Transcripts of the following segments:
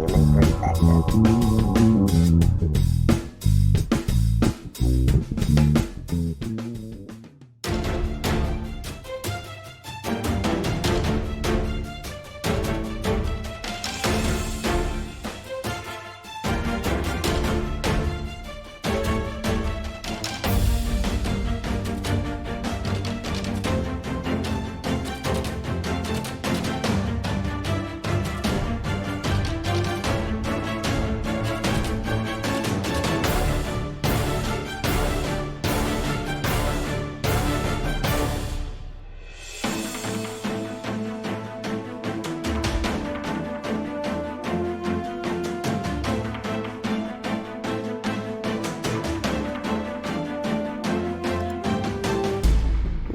human perspective.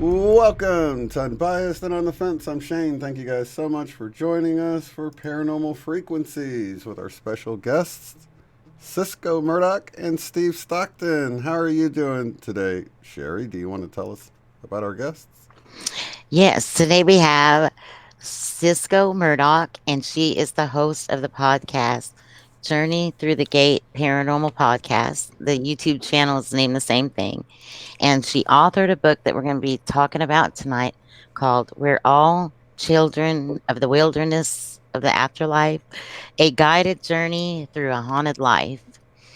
Welcome to Unbiased and on the Fence. I'm Shane. Thank you guys so much for joining us for Paranormal Frequencies with our special guests, Sysco Murdoch and Steve Stockton. How are you doing today, Sherry? Do you want to tell us about our guests? Yes, today we have Sysco Murdoch, and she is the host of the podcast Journey Through the Gate Paranormal Podcast. The YouTube channel is named the same thing. And she authored a book that we're going to be talking about tonight called We're All Children of the Wilderness of the Afterlife, a guided journey through a haunted life.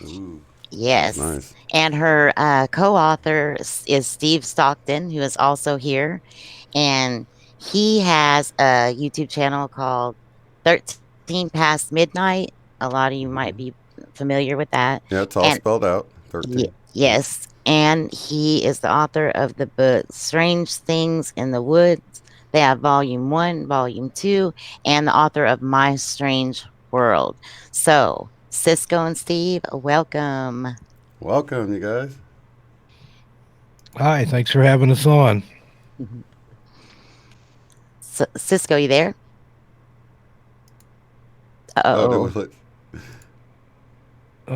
Ooh, Yes. nice. And her co-author is Steve Stockton, who is also here. And he has a YouTube channel called 13 Past Midnight. A lot of you might be familiar with that. Yeah, it's all And spelled out. 13. yes, and he is the author of the book Strange Things in the Woods. They have volume 1, volume 2, and the author of My Strange World. So, Sysco and Steve, welcome. Welcome, you guys. Hi, thanks for having us on. Sysco, you there? Oh, Uh-oh.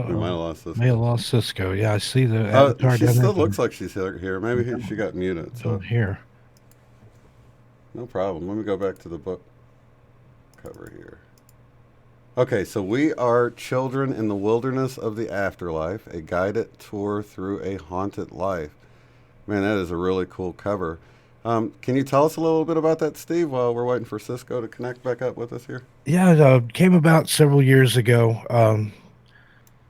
we might have lost this. May have lost Cisco. Yeah, I see the avatar she down still there. looks like she's here. Maybe she got muted. So Here. no problem. Let me go back to the book cover here. Okay, so we are Children in the Wilderness of the Afterlife, a guided tour through a haunted life. Man, that is a really cool cover. Can you tell us a little bit about that, Steve, while we're waiting for Sysco to connect back up with us here? Yeah, it came about several years ago.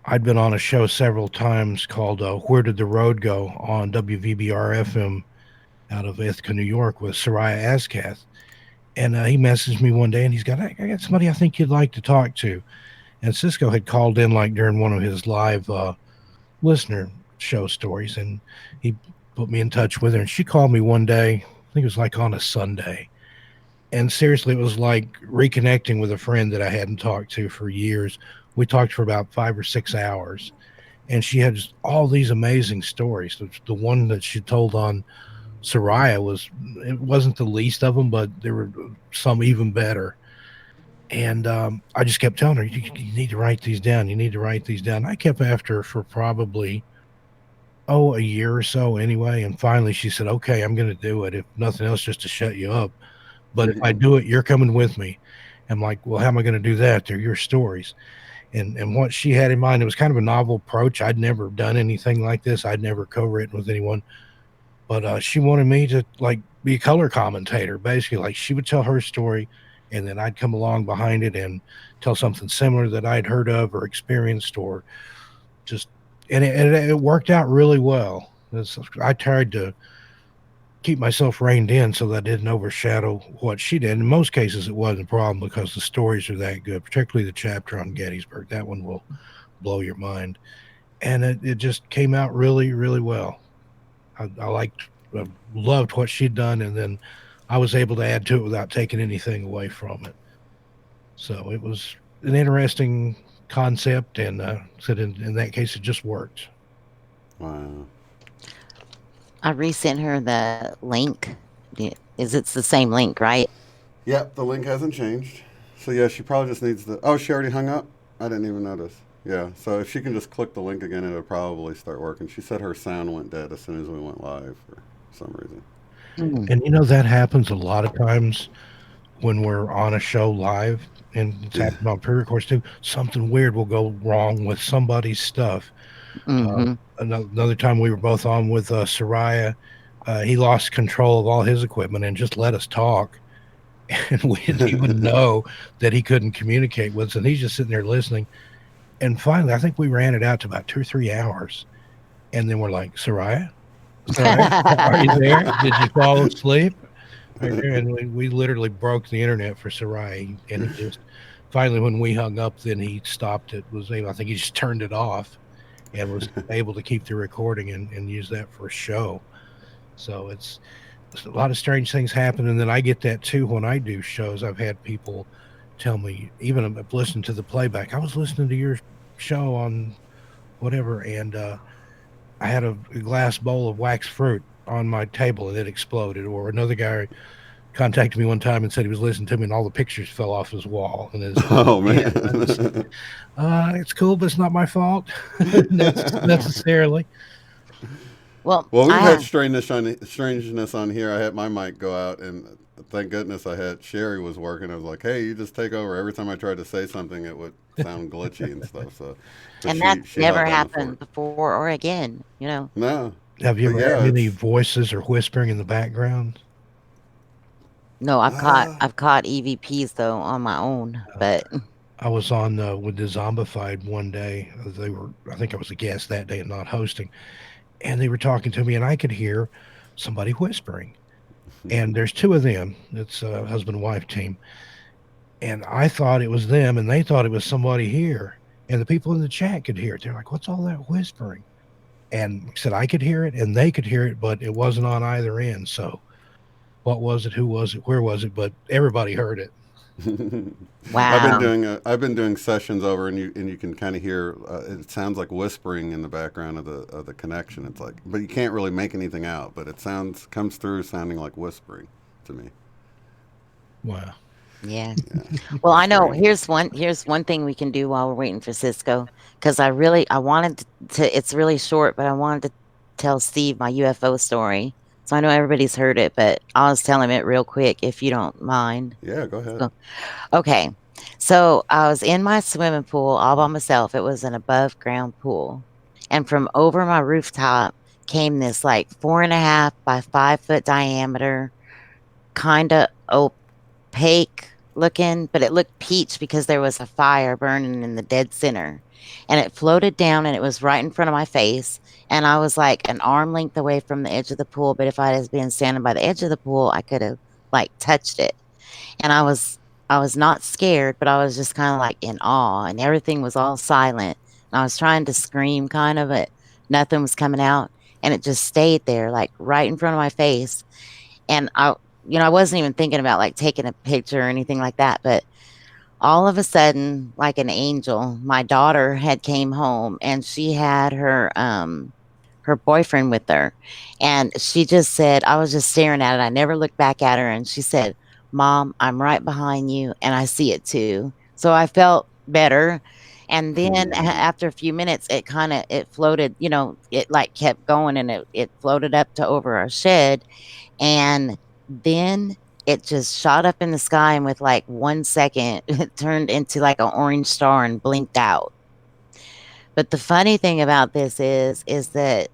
I'd been on a show several times called Where Did the Road Go on WVBR FM out of Ithaca, New York with Soraya Ascath. And he messaged me one day and he's got, I got somebody I think you'd like to talk to. And Cisco had called in like during one of his live listener show stories, and he put me in touch with her. And she called me one day, I think it was like on a Sunday. And seriously, it was like reconnecting with a friend that I hadn't talked to for years. We talked for about 5 or 6 hours, and she had just all these amazing stories. The one that she told on Soraya it wasn't the least of them, but there were some even better. And I just kept telling her, you need to write these down. You need to write these down. I kept after her for probably, a year or so anyway. And finally she said, okay, I'm going to do it. If nothing else, just to shut you up. But if I do it, you're coming with me. I'm like, well, how am I going to do that? They're your stories. And what she had in mind, it was kind of a novel approach. I'd never done anything like this. I'd never co-written with anyone. But she wanted me to like be a color commentator, basically. Like she would tell her story, and then I'd come along behind it and tell something similar that I'd heard of or experienced, or just, and it worked out really well. I tried to keep myself reined in so that I didn't overshadow what she did. In most cases, it wasn't a problem because the stories are that good, particularly the chapter on Gettysburg. That one will blow your mind. And it just came out really, really well. I loved what she'd done, and then I was able to add to it without taking anything away from it. So it was an interesting concept, and said in that case, it just worked. Wow. I resent her the link. It's the same link, right? Yep, the link hasn't changed. So yeah, she probably just needs the... Oh, she already hung up? I didn't even notice. Yeah, so if she can just click the link again, it'll probably start working. She said her sound went dead as soon as we went live for some reason. And that happens a lot of times when we're on a show live. and it's happened on pre-records too. Something weird will go wrong with somebody's stuff. Mhm. Another time we were both on with Soraya, he lost control of all his equipment and just let us talk. And we didn't even know that he couldn't communicate with us. And he's just sitting there listening. And finally, I think we ran it out to about 2 or 3 hours. And then we're like, Soraya, Soraya, are you there? Did you fall asleep? Are you there? And we literally broke the internet for Soraya. And he just finally, when we hung up, then he stopped it. Was able, I think he just turned it off and was able to keep the recording and use that for a show. So it's a lot of strange things happen, and then I get that too when I do shows. I've had people tell me, even I've listened to the playback. I was listening to your show on whatever, and I had a glass bowl of wax fruit on my table and it exploded. Or another guy contacted me one time and said he was listening to me and all the pictures fell off his wall and his Oh hand. I just, man. it's cool, but it's not my fault Yeah. necessarily. Well, Well, we've I had have strangeness on here. I had my mic go out, and thank goodness I had Sherry was working. I was like, "Hey, you just take over." Every time I tried to say something, it would sound glitchy and stuff. So, but and she that's she held never down the fort. happened before or again. No, Have you but ever yeah, had any it's voices or whispering in the background? No, I've caught uh, I've caught EVPs though on my own, but I was on with the Zombified one day. They were, I think I was a guest that day and not hosting, and they were talking to me, and I could hear somebody whispering. And there's two of them. It's a husband and wife team, and I thought it was them, and they thought it was somebody here. And the people in the chat could hear it. They're like, "What's all that whispering?" And like I said, I could hear it, and they could hear it, but it wasn't on either end. So, what was it? Who was it? Where was it? But everybody heard it. wow. I've been doing sessions over, and you can kind of hear it sounds like whispering in the background of the connection. It's like, but you can't really make anything out, but it sounds comes through sounding like whispering to me. Wow. Yeah. Yeah, Well, it's I know strange. here's one thing we can do while we're waiting for Cisco, because I wanted to it's really short, but I wanted to tell Steve my UFO story. So I know everybody's heard it, but I'll just tell him it real quick if you don't mind. Yeah, go ahead. So, okay. So I was in my swimming pool all by myself. It was an above ground pool. And from over my rooftop came this like 4.5 by 5 foot diameter, kind of opaque looking, but it looked peach because there was a fire burning in the dead center. And it floated down and it was right in front of my face. And I was like an arm length away from the edge of the pool. But if I had been standing by the edge of the pool, I could have like touched it. And I was not scared, but I was just kind of like in awe and everything was all silent. And I was trying to scream kind of, but nothing was coming out. And it just stayed there, like right in front of my face. And I wasn't even thinking about like taking a picture or anything like that. But all of a sudden, like an angel, my daughter had came home and she had her boyfriend with her. And she just said, I was just staring at it. I never looked back at her. And she said, Mom, I'm right behind you and I see it too. So I felt better. And then after a few minutes, it floated, it like kept going and it floated up to over our shed. And then it just shot up in the sky and with like 1 second, it turned into like an orange star and blinked out. But the funny thing about this is that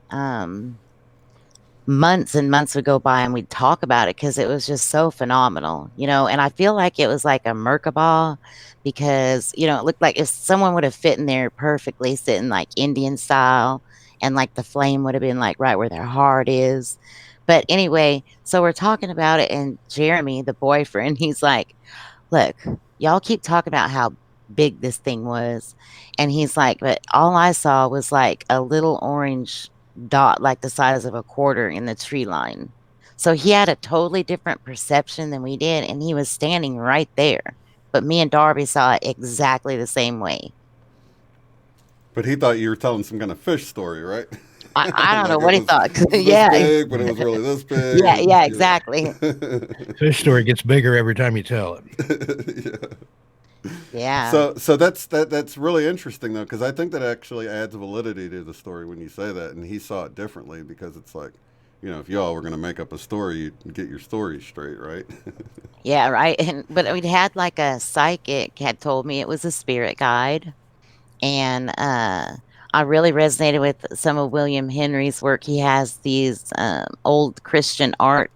months and months would go by and we'd talk about it because it was just so phenomenal. And I feel like it was like a Merkabah because, it looked like if someone would have fit in there perfectly, sitting like Indian style, and like the flame would have been like right where their heart is. But anyway, so we're talking about it, and Jeremy, the boyfriend, he's like, look, y'all keep talking about how big this thing was. And he's like, but all I saw was like a little orange dot, like the size of a quarter in the tree line. So he had a totally different perception than we did. And he was standing right there. But me and Darby saw it exactly the same way. But he thought you were telling some kind of fish story, right? I don't know Like what he thought. it was this Yeah, big, but it was really this big, yeah, and yeah, you exactly. know. Fish story gets bigger every time you tell it. Yeah. Yeah. So that's really interesting though, because I think that actually adds validity to the story when you say that, and he saw it differently because it's like you know, if y'all were going to make up a story, you'd get your story straight, right? Yeah, right. And but we had like a psychic had told me it was a spirit guide. And I really resonated with some of William Henry's work. He has these old Christian art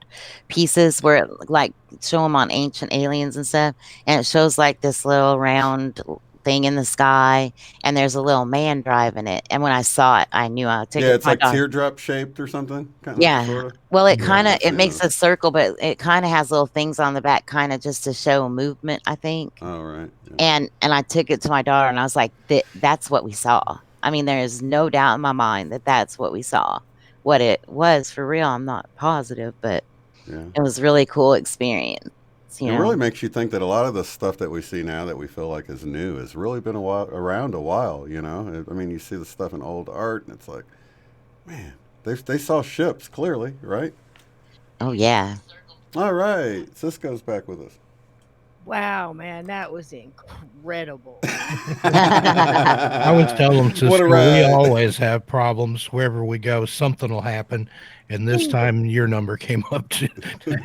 pieces where like show them on ancient aliens and stuff, and it shows like this little round thing in the sky, and there's a little man driving it. And when I saw it, I knew I took Yeah, it to it's my like daughter. teardrop shaped or something, kind of, Yeah. sort of. Well, it Yeah, kinda I've it seen makes those. a circle, but it kinda has little things on the back kinda just to show movement, I think. Oh, right. Yeah. And I took it to my daughter, and I was like, That's what we saw." I mean, there is no doubt in my mind that that's what we saw. What it was for real, I'm not positive, but Yeah. it was really cool experience, you It know? really makes you think that a lot of the stuff that we see now that we feel like is new has really been around a while, you know? I mean, you see the stuff in old art, and it's like, man, they saw ships, clearly, right? Oh, yeah. All right. Cisco's back with us. Wow, man, that was incredible. I always tell them, What a Cisco, we ride. always have problems wherever we go. Something will happen, and this time your number came up to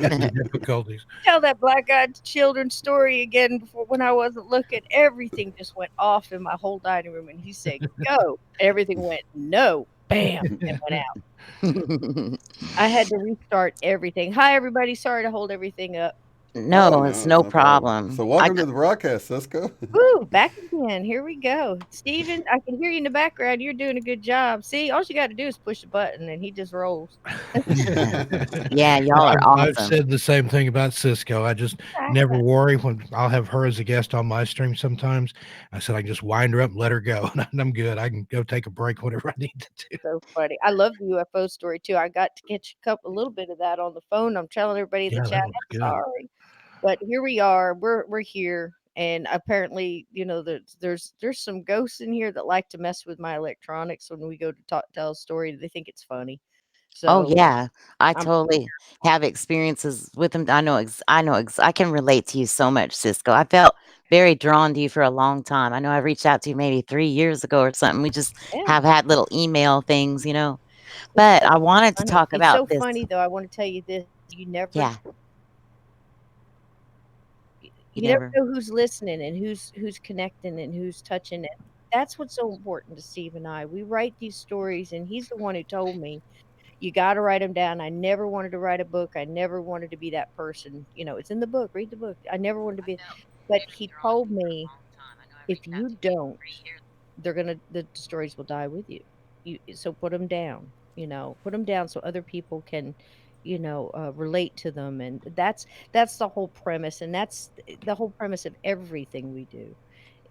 having difficulties. Tell that black-eyed children story again before when I wasn't looking. Everything just went off in my whole dining room, and he said, "Go." Everything went, "No." Bam, and went out. I had to restart everything. Hi, everybody. Sorry to hold everything up. Oh, No, it's no, it's no no problem. problem. So, welcome to the broadcast, Cisco. Woo, back again. Here we go. Steven, I can hear you in the background. You're doing a good job. See, all you got to do is push a button, and he just rolls. Yeah, y'all are I've awesome. said the same thing about Cisco. I just never worry when I'll have her as a guest on my stream sometimes. I said I can just wind her up and let her go, and I'm good. I can go take a break whenever I need to do. So funny. I love the UFO story too. I got to catch a little bit of that on the phone. I'm telling everybody in the Yeah, chat, that was I'm good. sorry. But here we are. We're here. And apparently, there's some ghosts in here that like to mess with my electronics when we go to tell a story. They think it's funny. Oh, So yeah. I I'm totally have experiences with them. I can relate to you so much, Cisco. I felt very drawn to you for a long time. I know I reached out to you maybe 3 years ago or something. We just yeah, have had little email things, you know? it's But so I wanted to funny. talk It's about so this. funny though. I want to tell you this. Yeah, you You never never know who's listening and who's connecting and who's touching it. That's what's so important to Steve and I. We write these stories, and he's the one who told me, "You got to write them down." I never wanted to write a book. I never wanted to be that person. It's in the book. Read the book. I never wanted to be, but he told me, if you don't, the stories will die with you. So put them down. Put them down so other people can, relate to them, and that's the whole premise, and that's the whole premise of everything we do,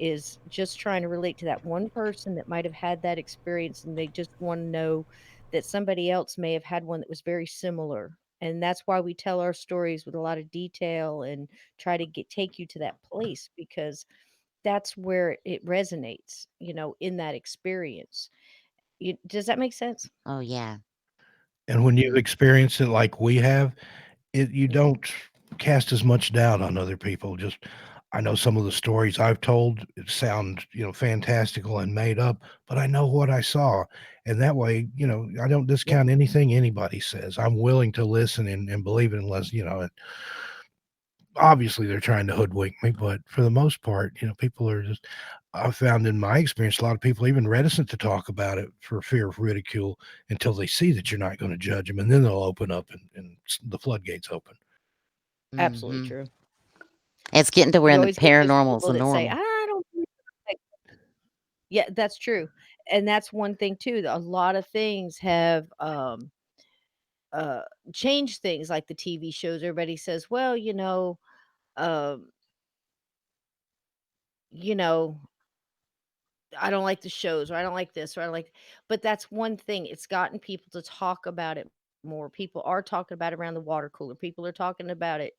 is just trying to relate to that one person that might have had that experience, and they just want to know that somebody else may have had one that was very similar. And that's why we tell our stories with a lot of detail and try to take you to that place, because that's where it resonates, in that experience. Does that make sense? Oh, yeah. And when you've Mhm. experienced it like we have, you don't cast as much doubt on other people. Just I know some of the stories I've told it sound, fantastical and made up, but I know what I saw. And that way, I don't Yeah, discount anything anybody says. I'm willing to listen and believe it unless, obviously they're trying to hoodwink me, but for the most part, people are just I've found in my experience a lot of people even reticent to talk about it for fear of ridicule until they see that you're not going to judge them, and then they'll open up and the floodgates open. absolutely Mhm. true. It's getting to where You the always get those paranormal's people the that say, normal. I don't believe that. Yeah, that's true. And that's one thing too. That a lot of things have uh changed things, like the TV shows. Everybody says, well, um, you know, I don't like the shows, or I don't like this, or I don't like, but that's one thing. It's gotten people to talk about it more. People are talking about it around the water cooler. People are talking about it,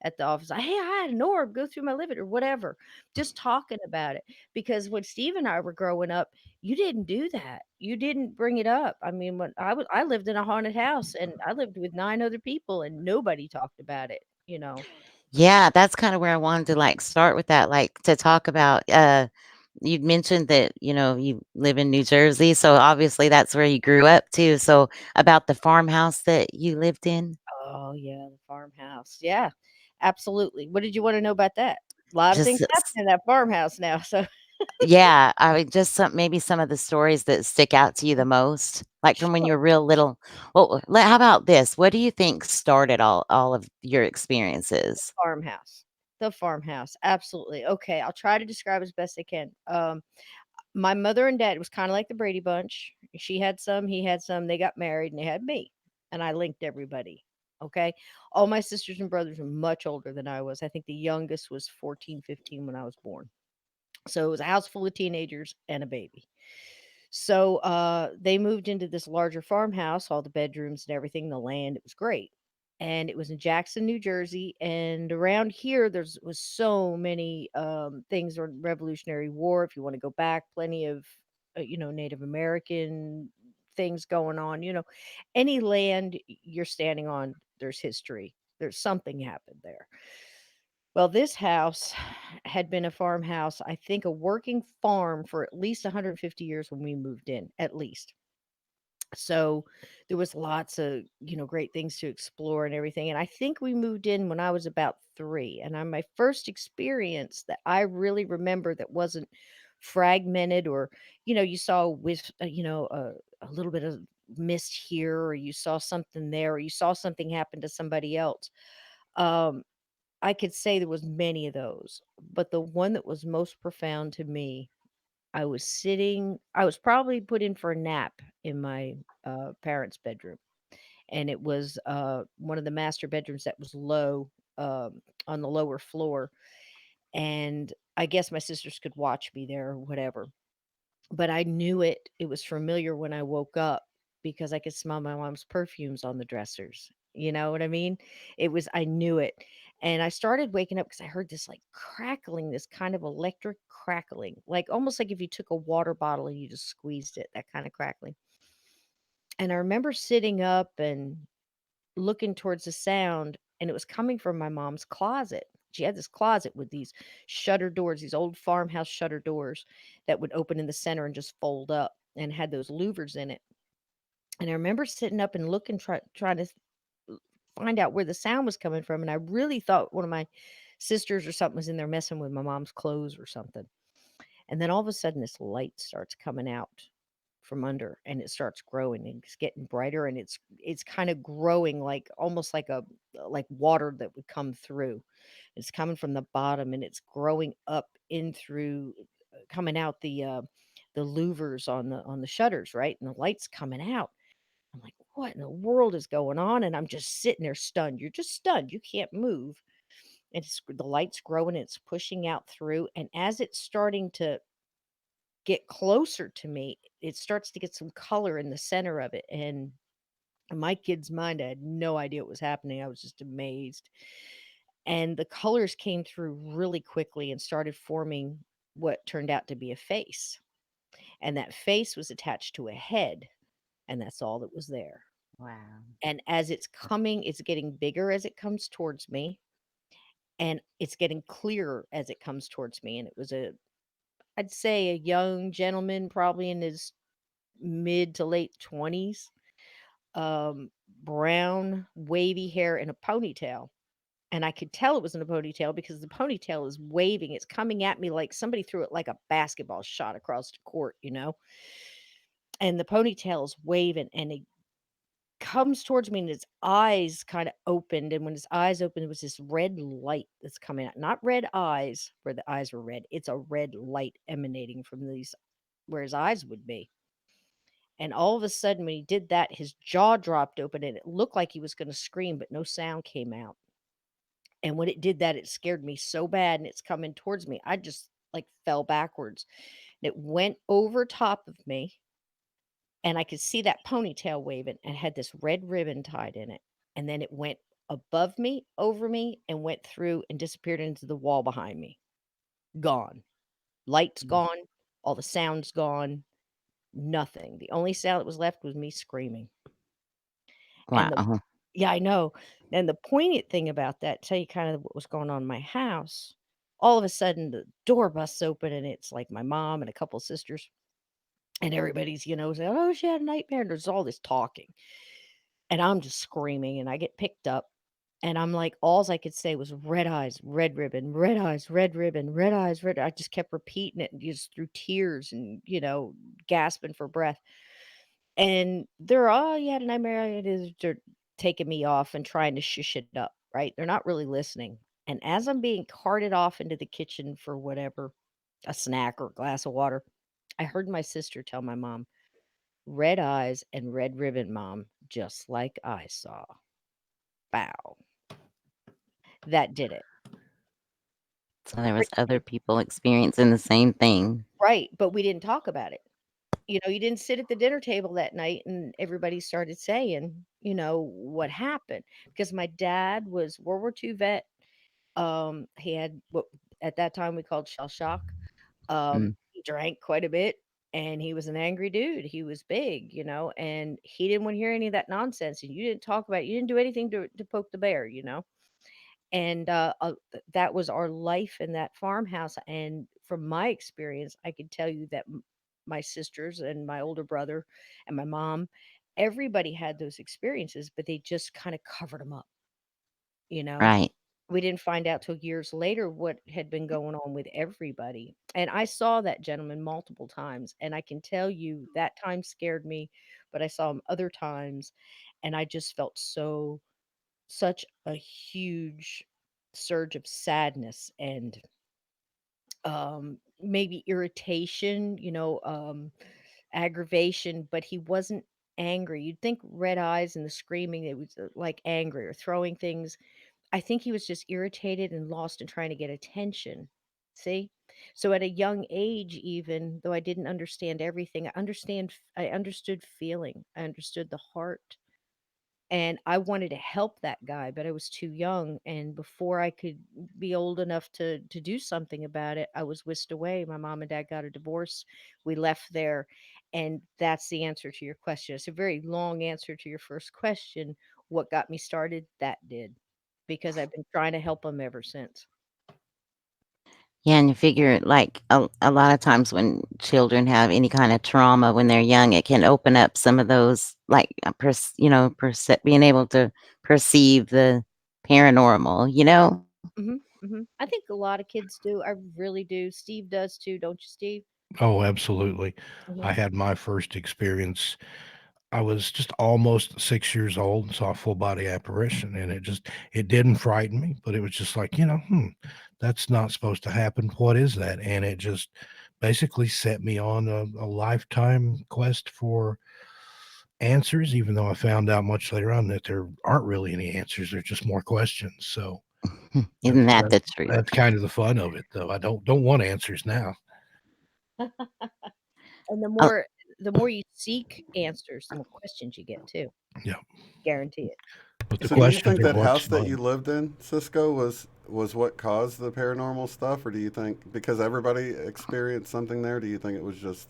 at the office. Hey, I had an orb go through my living or whatever. Just talking about it. Because when Steve and I were growing up, you didn't do that. You didn't bring it up. I mean, when I lived in a haunted house, and I lived with 9 other people, and nobody talked about it. Yeah, that's kinda where I wanted to, like, start with that, like, to talk about, You mentioned that, you live in New Jersey, so obviously that's where you grew up too. So about the farmhouse that you lived in? Oh, yeah, the farmhouse. Yeah, absolutely. What did you wanna know about that? A lot of things Just happen in that farmhouse now, so yeah, I mean, just maybe some of the stories that stick out to you the most, like from when you sure. were real little. Well, how about this? What do you think started all of your experiences? Farmhouse. The farmhouse, absolutely. Okay, I'll try to describe as best I can. My mother and dad was kinda like the Brady Bunch. She had some, he had some, they got married, and they had me, and I linked everybody, okay? All my sisters and brothers were much older than I was. I think the youngest was 14, 15 when I was born. So it was a house full of teenagers and a baby. So, they moved into this larger farmhouse, all the bedrooms and everything, the land, it was great. And it was in Jackson, New Jersey, and around here there's was so many, things on Revolutionary War, if you wanna go back, plenty of, Native American things going on, any land you're standing on, there's history. There's something happened there. Well, this house had been a farmhouse, I think a working farm for at least 150 years when we moved in, at least. So there was lots of, great things to explore and everything. And I think we moved in when I was about 3. And my first experience that I really remember that wasn't fragmented or, you saw with, a little bit of mist here, or you saw something there, or you saw something happen to somebody else. Um, I could say there was many of those, but the one that was most profound to me, I was probably put in for a nap in my, parents' bedroom, and it was, one of the master bedrooms that was low, on the lower floor, and I guess my sisters could watch me there or whatever. But I knew it was familiar when I woke up because I could smell my mom's perfumes on the dressers, you know what I mean? I knew it, and I started waking up because I heard this, like, crackling, this kind of electric crackling, like, almost like if you took a water bottle and you just squeezed it, that kinda crackling, and I remember sitting up and looking towards the sound, and it was coming from my mom's closet. She had this closet with these shutter doors, these old farmhouse shutter doors that would open in the center and just fold up and had those louvers in it. And I remember sitting up and looking, trying to find out where the sound was coming from. And I really thought one of my sisters or something was in there messing with my mom's clothes or something. And then all of a sudden, this light starts coming out from under, and it starts growing, and it's getting brighter, and it's kind of growing like almost like a like water that would come through. It's coming from the bottom, and it's growing up in through, coming out the louvers on the shutters, right? And the light's coming out. I'm like, what in the world is going on? And I'm just sitting there stunned. You're just stunned. You can't move. It's the light's growing, it's pushing out through, and as it's starting to get closer to me, it starts to get some color in the center of it, and in my kid's mind, I had no idea what was happening, I was just amazed, and the colors came through really quickly and started forming what turned out to be a face, and that face was attached to a head, and that's all that was there, Wow. and as it's coming, it's getting bigger as it comes towards me, and it's getting clearer as it comes towards me, and it was I'd say a young gentleman, probably in his mid to late 20s, brown, wavy hair and a ponytail. And I could tell it was in a ponytail because the ponytail is waving. It's coming at me like somebody threw it like a basketball shot across the court, you know? And the ponytail is waving and it comes towards me and his eyes kind of opened. And when his eyes opened, it was this red light that's coming out. Not red eyes where the eyes were red. It's a red light emanating from these where his eyes would be. And all of a sudden, when he did that, his jaw dropped open and it looked like he was going to scream, but no sound came out. And when it did that, it scared me so bad and it's coming towards me. I just like fell backwards. And it went over top of me and I could see that ponytail waving and had this red ribbon tied in it. And then it went above me, over me, and went through and disappeared into the wall behind me. Gone. Lights Mm. gone. All the sounds gone. Nothing. The only sound that was left was me screaming. And the Wow. Yeah, I know. And the poignant thing about that, tell you kind of what was going on in my house, All of a sudden, the door busts open, and it's like my mom and a couple sisters, and everybody's, saying, "Oh, she had a nightmare." And there's all this talking, and I'm just screaming, and I get picked up, and I'm like, alls I could say was red eyes, red ribbon, red eyes, red ribbon, red eyes, red. I just kept repeating it, just through tears and gasping for breath. And they're, "Oh, you had a nightmare." It is. They're taking me off and trying to shush it up, right? They're not really listening. And as I'm being carted off into the kitchen for whatever, a snack or a glass of water, I heard my sister tell my mom, "Red eyes and red ribbon, mom, just like I saw." Bow. That did it. So there Right, was other people experiencing the same thing. right, but we didn't talk about it. You didn't sit at the dinner table that night and everybody started saying, what happened. Because my dad was World War II vet. He had what at that time we called Shellshock. Mm, He drank quite a bit, and he was an angry dude. He was big, and he didn't want to hear any of that nonsense. And you didn't talk about, you didn't do anything to poke the bear. And that was our life in that farmhouse. And from my experience, I could tell you that my sisters and my older brother and my mom, everybody had those experiences, but they just kind of covered them up. You know, right. we didn't find out till years later what had been going on with everybody. And I saw that gentleman multiple times, and I can tell you that time scared me, but I saw him other times, and I just felt such a huge surge of sadness and maybe irritation, aggravation, but he wasn't angry. You'd think red eyes and the screaming, it was like angry or throwing things. I think he was just irritated and lost in trying to get attention. See? So at a young age, even though I didn't understand everything, I understood feeling. I understood the heart. And I wanted to help that guy, but I was too young, and before I could be old enough to do something about it, I was whisked away. My mom and dad got a divorce. We left there, and that's the answer to your question. It's a very long answer to your first question. What got me started? That did, because I've been trying to help him ever since. Yeah, and you figure like a lot of times when children have any kind of trauma when they're young, it can open up some of those like being able to perceive the paranormal. I think a lot of kids do. I really do. Steve does too, don't you, Steve? Oh, absolutely. Hmm. I had my first experience. I was just almost 6 years old and saw a full body apparition, and it didn't frighten me, but it was just like, that's not supposed to happen. What is that? And it just basically set me on a lifetime quest for answers, even though I found out much later on that there aren't really any answers. There's just more questions. So Isn't that that's the truth? that's kind of the fun of it, though. I don't want answers now. And the Oh, more the more you seek answers, the more questions you get too. Yeah, Guarantee it. but the So, do you questions think are that what's house that you fun. lived in, Cisco, was what caused the paranormal stuff, or do you think because everybody experienced something there? Do you think it was just?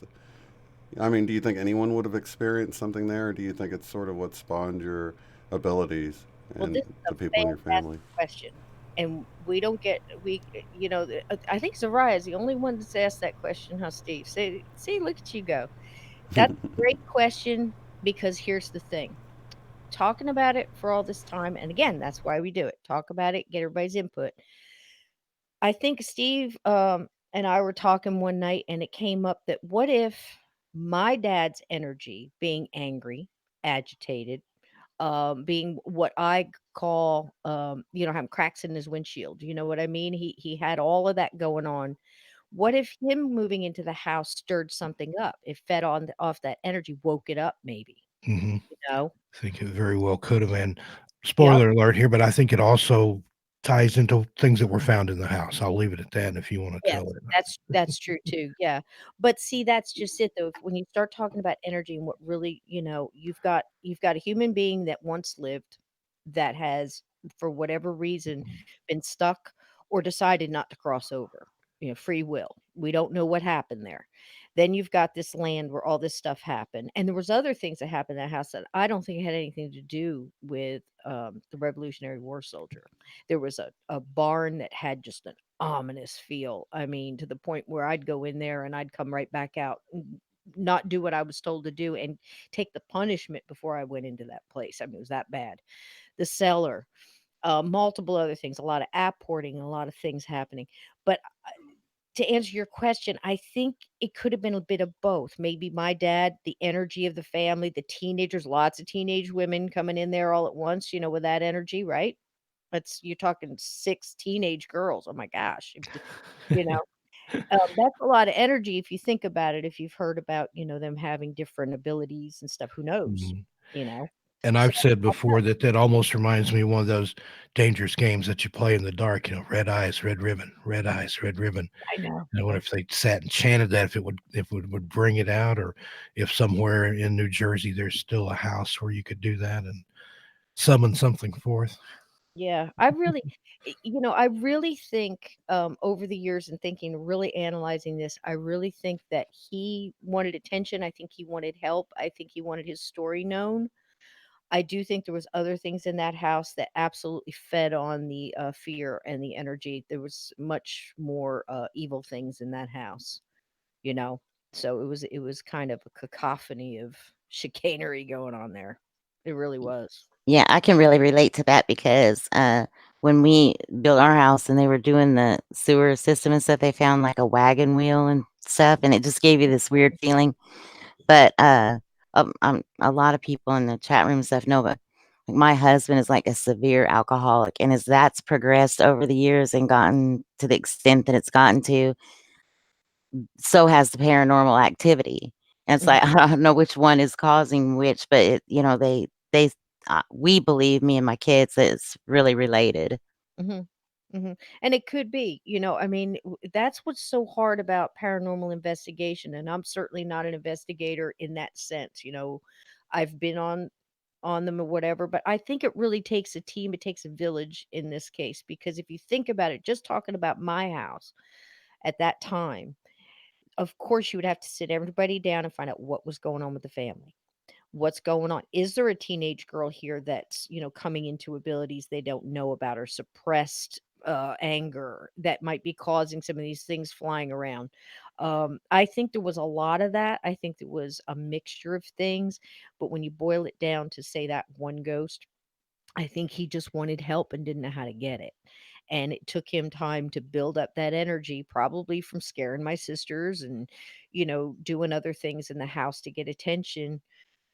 I mean, do you think anyone would have experienced something there, or do you think it's sort of what spawned your abilities Well, and this is the a people in your fantastic family? question, and we don't get I think Zariah is the only one that's asked that question, huh, Steve? See, look at you go. That's a great question because here's the thing. Talking about it for all this time, and again, that's why we do it. Talk about it, get everybody's input. I think Steve and I were talking one night, and it came up that what if my dad's energy, being angry, agitated, being what I call, having cracks in his windshield. You know what I mean? He had all of that going on. What if him moving into the house stirred something up? It fed on off that energy, woke it up, maybe. Hmm. You know? I think it very well could have. And Yep. spoiler alert here, but I think it also ties into things that were found in the house. I'll leave it at that if you want to Yes, tell it. that's true too, yeah. But see, that's just it though. When you start talking about energy and what really, you've got a human being that once lived, that has, for whatever reason, been stuck or decided not to cross over. Free will. We don't know what happened there. Then you've got this land where all this stuff happened, and there was other things that happened in that house that I don't think had anything to do with the Revolutionary War soldier. There was a barn that had just an ominous feel. I mean, to the point where I'd go in there and I'd come right back out, not do what I was told to do, and take the punishment before I went into that place. I mean, it was that bad. The cellar, multiple other things, a lot of apporting, a lot of things happening. But to answer your question, I think it could have been a bit of both. Maybe my dad, the energy of the family, the teenagers, lots of teenage women coming in there all at once, with that energy, right? That's you're talking 6 teenage girls. Oh my gosh. You know, that's a lot of energy if you think about it, if you've heard about, them having different abilities and stuff, who knows, Mhm. you know? And So I've said before that that almost reminds me of one of those dangerous games that you play in the dark, red eyes, red ribbon, red eyes, red ribbon. I know. And I wonder if they sat and chanted that, if it would bring it out, or if somewhere in New Jersey there's still a house where you could do that and summon something forth. Yeah, I really, I really think over the years and thinking, really analyzing this, I really think that he wanted attention. I think he wanted help. I think he wanted his story known. I do think there was other things in that house that absolutely fed on the fear and the energy. There was much more evil things in that house, you know. So it was kind of a cacophony of chicanery going on there. It really was. Yeah, I can really relate to that because, when we built our house and they were doing the sewer system and stuff, they found, like, a wagon wheel and stuff, and it just gave you this weird feeling. But, a lot of people in the chat room and stuff know, but, like, my husband is, like, a severe alcoholic, and as that's progressed over the years and gotten to the extent that it's gotten to, so has the paranormal activity. And it's Mhm, like, I don't know which one is causing which, but we believe, me and my kids, that it's really related. mhm. Mhm, and it could be, I mean, that's what's so hard about paranormal investigation, and I'm certainly not an investigator in that sense, I've been on them or whatever, but I think it really takes a team, it takes a village in this case, because if you think about it, just talking about my house at that time, of course, you would have to sit everybody down and find out what was going on with the family. What's going on? Is there a teenage girl here that's, coming into abilities they don't know about, or suppressed anger that might be causing some of these things flying around? I think there was a lot of that. I think there was a mixture of things, but when you boil it down to say that one ghost, I think he just wanted help and didn't know how to get it. And it took him time to build up that energy, probably from scaring my sisters and, doing other things in the house to get attention.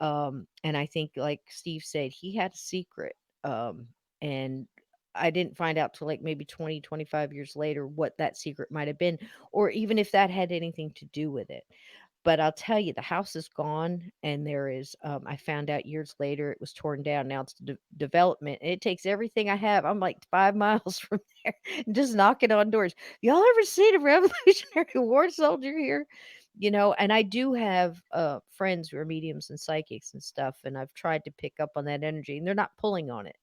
And I think, like Steve said, he had a secret. And I didn't find out till like maybe 20, 25 years later what that secret might have been, or even if that had anything to do with it. But I'll tell you, the house is gone, and there is, I found out years later it was torn down. Now it's development, and it takes everything I have. I'm like 5 miles from there, just knocking on doors. Y'all ever seen a Revolutionary War soldier here? And I do have friends who are mediums and psychics and stuff, and I've tried to pick up on that energy, and they're not pulling on it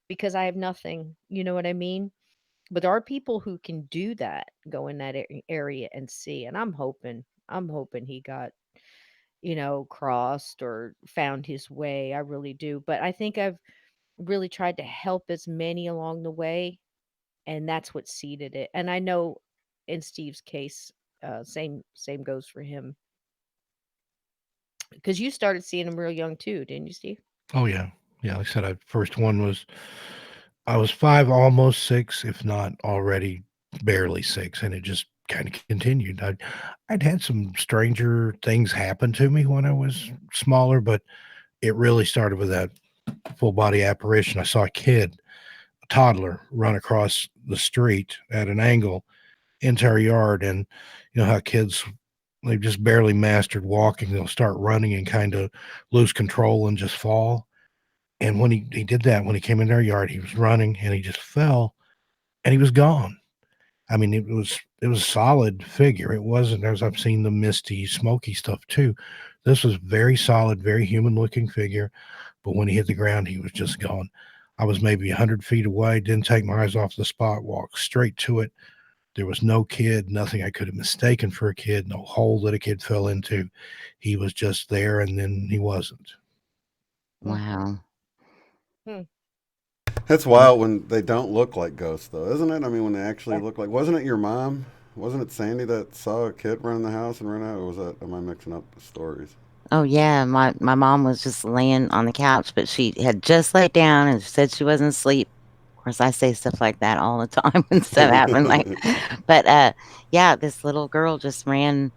because I have nothing. You know what I mean? But there are people who can do that, go in that area and see. And I'm hoping he got, crossed or found his way. I really do. But I think I've really tried to help as many along the way, and that's what seeded it. And I know in Steve's case, same goes for him, because you started seeing him real young too, didn't you, Steve? Oh yeah, yeah. Like I said, first one was I was 5, almost 6, if not already barely 6, and it just kind of continued. I'd had some stranger things happen to me when I was smaller, but it really started with that full body apparition. I saw a kid, a toddler, run across the street at an angle into our yard, and you know how kids, they've just barely mastered walking, they'll start running and kind of lose control and just fall. And when he did that, when he came into our yard, he was running and he just fell and he was gone. I mean, it was a solid figure. It wasn't, as I've seen the misty, smoky stuff too. This was very solid, very human looking figure. But when he hit the ground, he was just gone. I was maybe 100 feet away, didn't take my eyes off the spot, walked straight to it, There was no kid, nothing I could have mistaken for a kid, no hole that a kid fell into. He was just there, and then he wasn't. Mm, Wow. mm, That's wild when they don't look like ghosts, though, isn't it? I mean, when they actually yeah. look like. Wasn't it your mom? Wasn't it Sandy that saw a kid run in the house and run out? Or was that? Am I mixing up the stories? Oh, yeah, my mom was just laying on the couch, but she had just laid down and said she wasn't asleep. Of course, I say stuff like that all the time when stuff happens, like but, yeah, this little girl just ran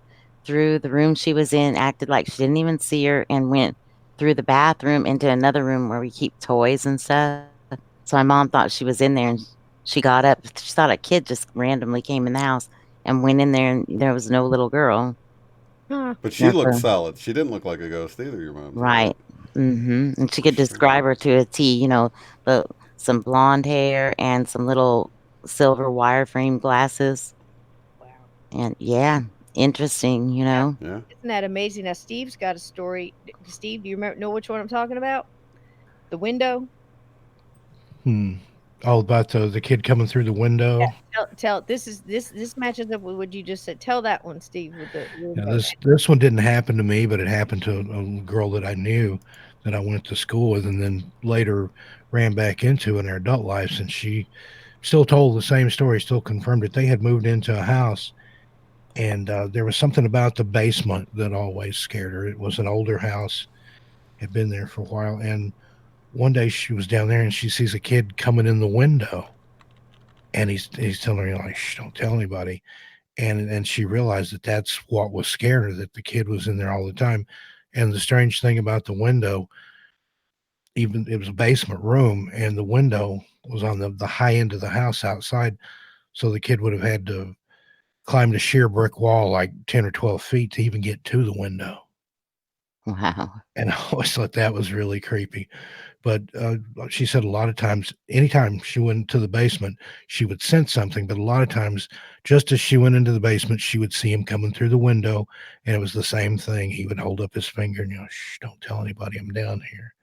through the room she was in, acted like she didn't even see her, and went through the bathroom into another room where we keep toys and stuff. So my mom thought she was in there, and she got up. She thought a kid just randomly came in the house and went in there, and there was no little girl. Huh. But You she know, looked so solid. She didn't look like a ghost either. Your mom said, right? right. Mhm, and she could Strange. describe her to a T, the some blonde hair and some little silver wireframe glasses, Wow. and yeah, interesting, you Now, know? Yeah. isn't that amazing? Now, Steve's got a story. Steve, do you know which one I'm talking about? The window. Hmm. All about the kid coming through the Yeah. window. Tell. This matches up with what you just said. Tell that one, Steve, with the Yeah, window. this one didn't happen to me, but it happened to a girl that I knew that I went to school with, and then later ran back into in their adult lives. And she still told the same story, still confirmed it. They had moved into a house, and there was something about the basement that always scared her. It was an older house, had been there for a while, and one day she was down there and she sees a kid coming in the window, and he's telling her like, "Shh, don't tell anybody." And she realized that that's what was scaring her, that the kid was in there all the time. And the strange thing about the window, even it was a basement room, and the window was on the high end of the house outside, so the kid would have had to climb the sheer brick wall like 10 or 12 feet to even get to the window. Wow. And I always thought that was really creepy. But she said a lot of times, anytime she went to the basement, she would sense something. But a lot of times, just as she went into the basement, she would see him coming through the window, and it was the same thing. He would hold up his finger and, shh, don't tell anybody I'm down here.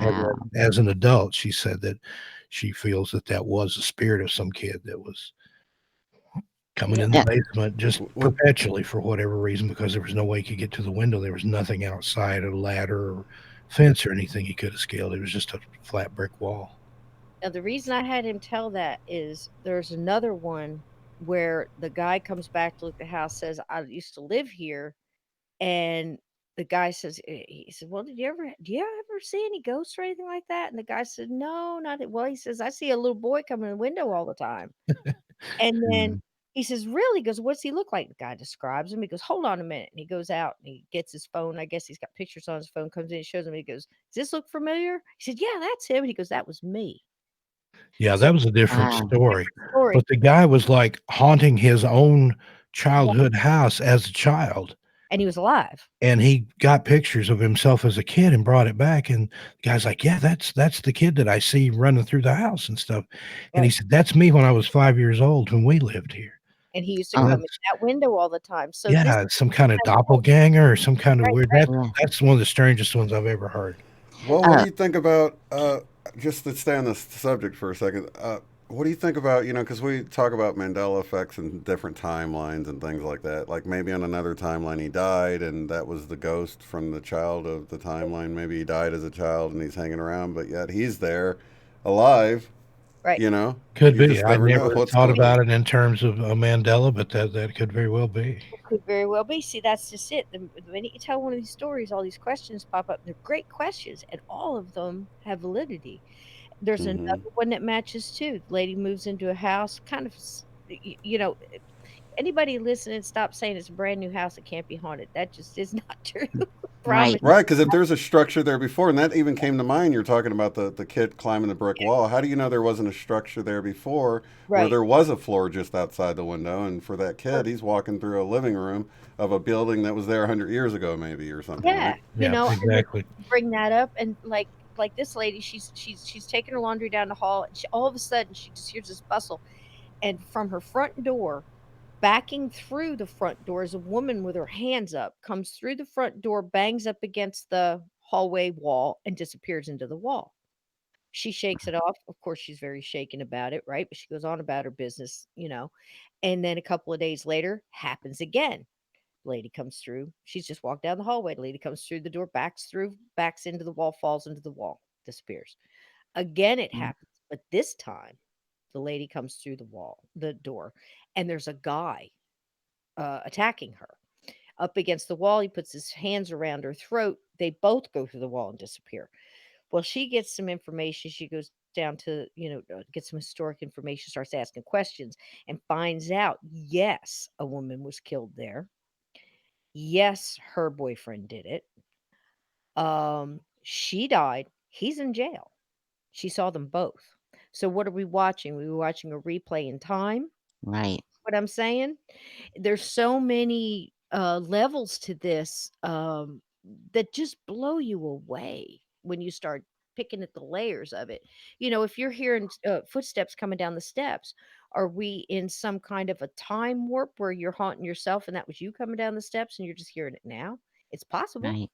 And Wow. then as an adult, she said that she feels that that was the spirit of some kid that was coming Yeah. in the Eh, basement just What? perpetually for whatever reason, because there was no way he could get to the window. There was nothing outside, a ladder or fence or anything he could have scaled. It was just a flat brick wall. Now, the reason I had him tell that is there's another one where the guy comes back to look at the house, says, "I used to live here," and the guy says, he said, "Well, do you ever see any ghosts or anything like that?" And the guy said, "No, not it." Well, he says, "I see a little boy coming in the window all the time." And then mm, he says, "Really?" He goes, "What's he look like?" The guy describes him. He goes, "Hold on a minute." And he goes out and he gets his phone. I guess he's got pictures on his phone, comes in, shows him. He goes, "Does this look familiar?" He said, "Yeah, that's him." He goes, "That was me." Yeah, So that was a different wow. story, different story. but the guy was, like, haunting his own Yeah. childhood house as a child, And he was alive. and he got pictures of himself as a kid and brought it back, and the guy's like, "Yeah, that's the kid that I see running through the house and stuff," and he Right. said, "That's me when I was 5 years old when we lived here." And he used to So Oh, come in that's that window all the time. So this yeah, some kinda that's right, doppelganger or some kind of right, weird right. yeah. that's one of the strangest ones I've ever heard. Well, what do Uh, you think about, just to stay on this subject for a second, what do you think about, because we talk about Mandela effects and different timelines and things like that. Like maybe on another timeline he died and that was the ghost from the child of the timeline. Maybe he died as a child and he's hanging around, but yet he's there alive, Right. you know? Could You be. just I never know never what's thought going about on. it in terms of a Mandela, but that could very well be. It could very well be. See, that's just it. The minute you tell one of these stories, all these questions pop up. They're great questions, and all of them have validity. There's another Hmm. one that matches too. The lady moves into a house, kind of, anybody listening, stop saying it's a brand new house. It can't be haunted. That just is not true. right. Promise. Right, because if there's a structure there before, and that even came to mind, you're talking about the kid climbing the brick wall. How do you know there wasn't a structure there before where Right. there was a floor just outside the window? And for that Sure. kid, he's walking through a living room of a building that was there 100 years ago, maybe, or something, Yeah. right? Yeah, And then exactly. bring that up, and like this lady, she's taking her laundry down the hall, and all of a sudden she just hears this bustle, and from her front door, backing through the front door is a woman with her hands up, comes through the front door, bangs up against the hallway wall, and disappears into the wall. She shakes it off. Of course, she's very shaken about it, right? But she goes on about her business, And then a couple of days later, happens again. Lady comes through. She's just walked down the hallway. Lady comes through the door, backs into the wall, falls into the wall, disappears. Again, it Mm. happens, but this time the lady comes through the door, and there's a guy attacking her up against the wall. He puts his hands around her throat. They both go through the wall and disappear. Well, she gets some information. She goes down to, get some historic information, starts asking questions, and finds out yes, a woman was killed there. Yes, her boyfriend did it. She died. He's in jail. She saw them both. So what are we watching? We were watching a replay in time. Right. What I'm saying? There's so many levels to this that just blow you away when you start picking at the layers of it. If you're hearing footsteps coming down the steps, are we in some kind of a time warp where you're haunting yourself and that was you coming down the steps and you're just hearing it now? It's possible. Right.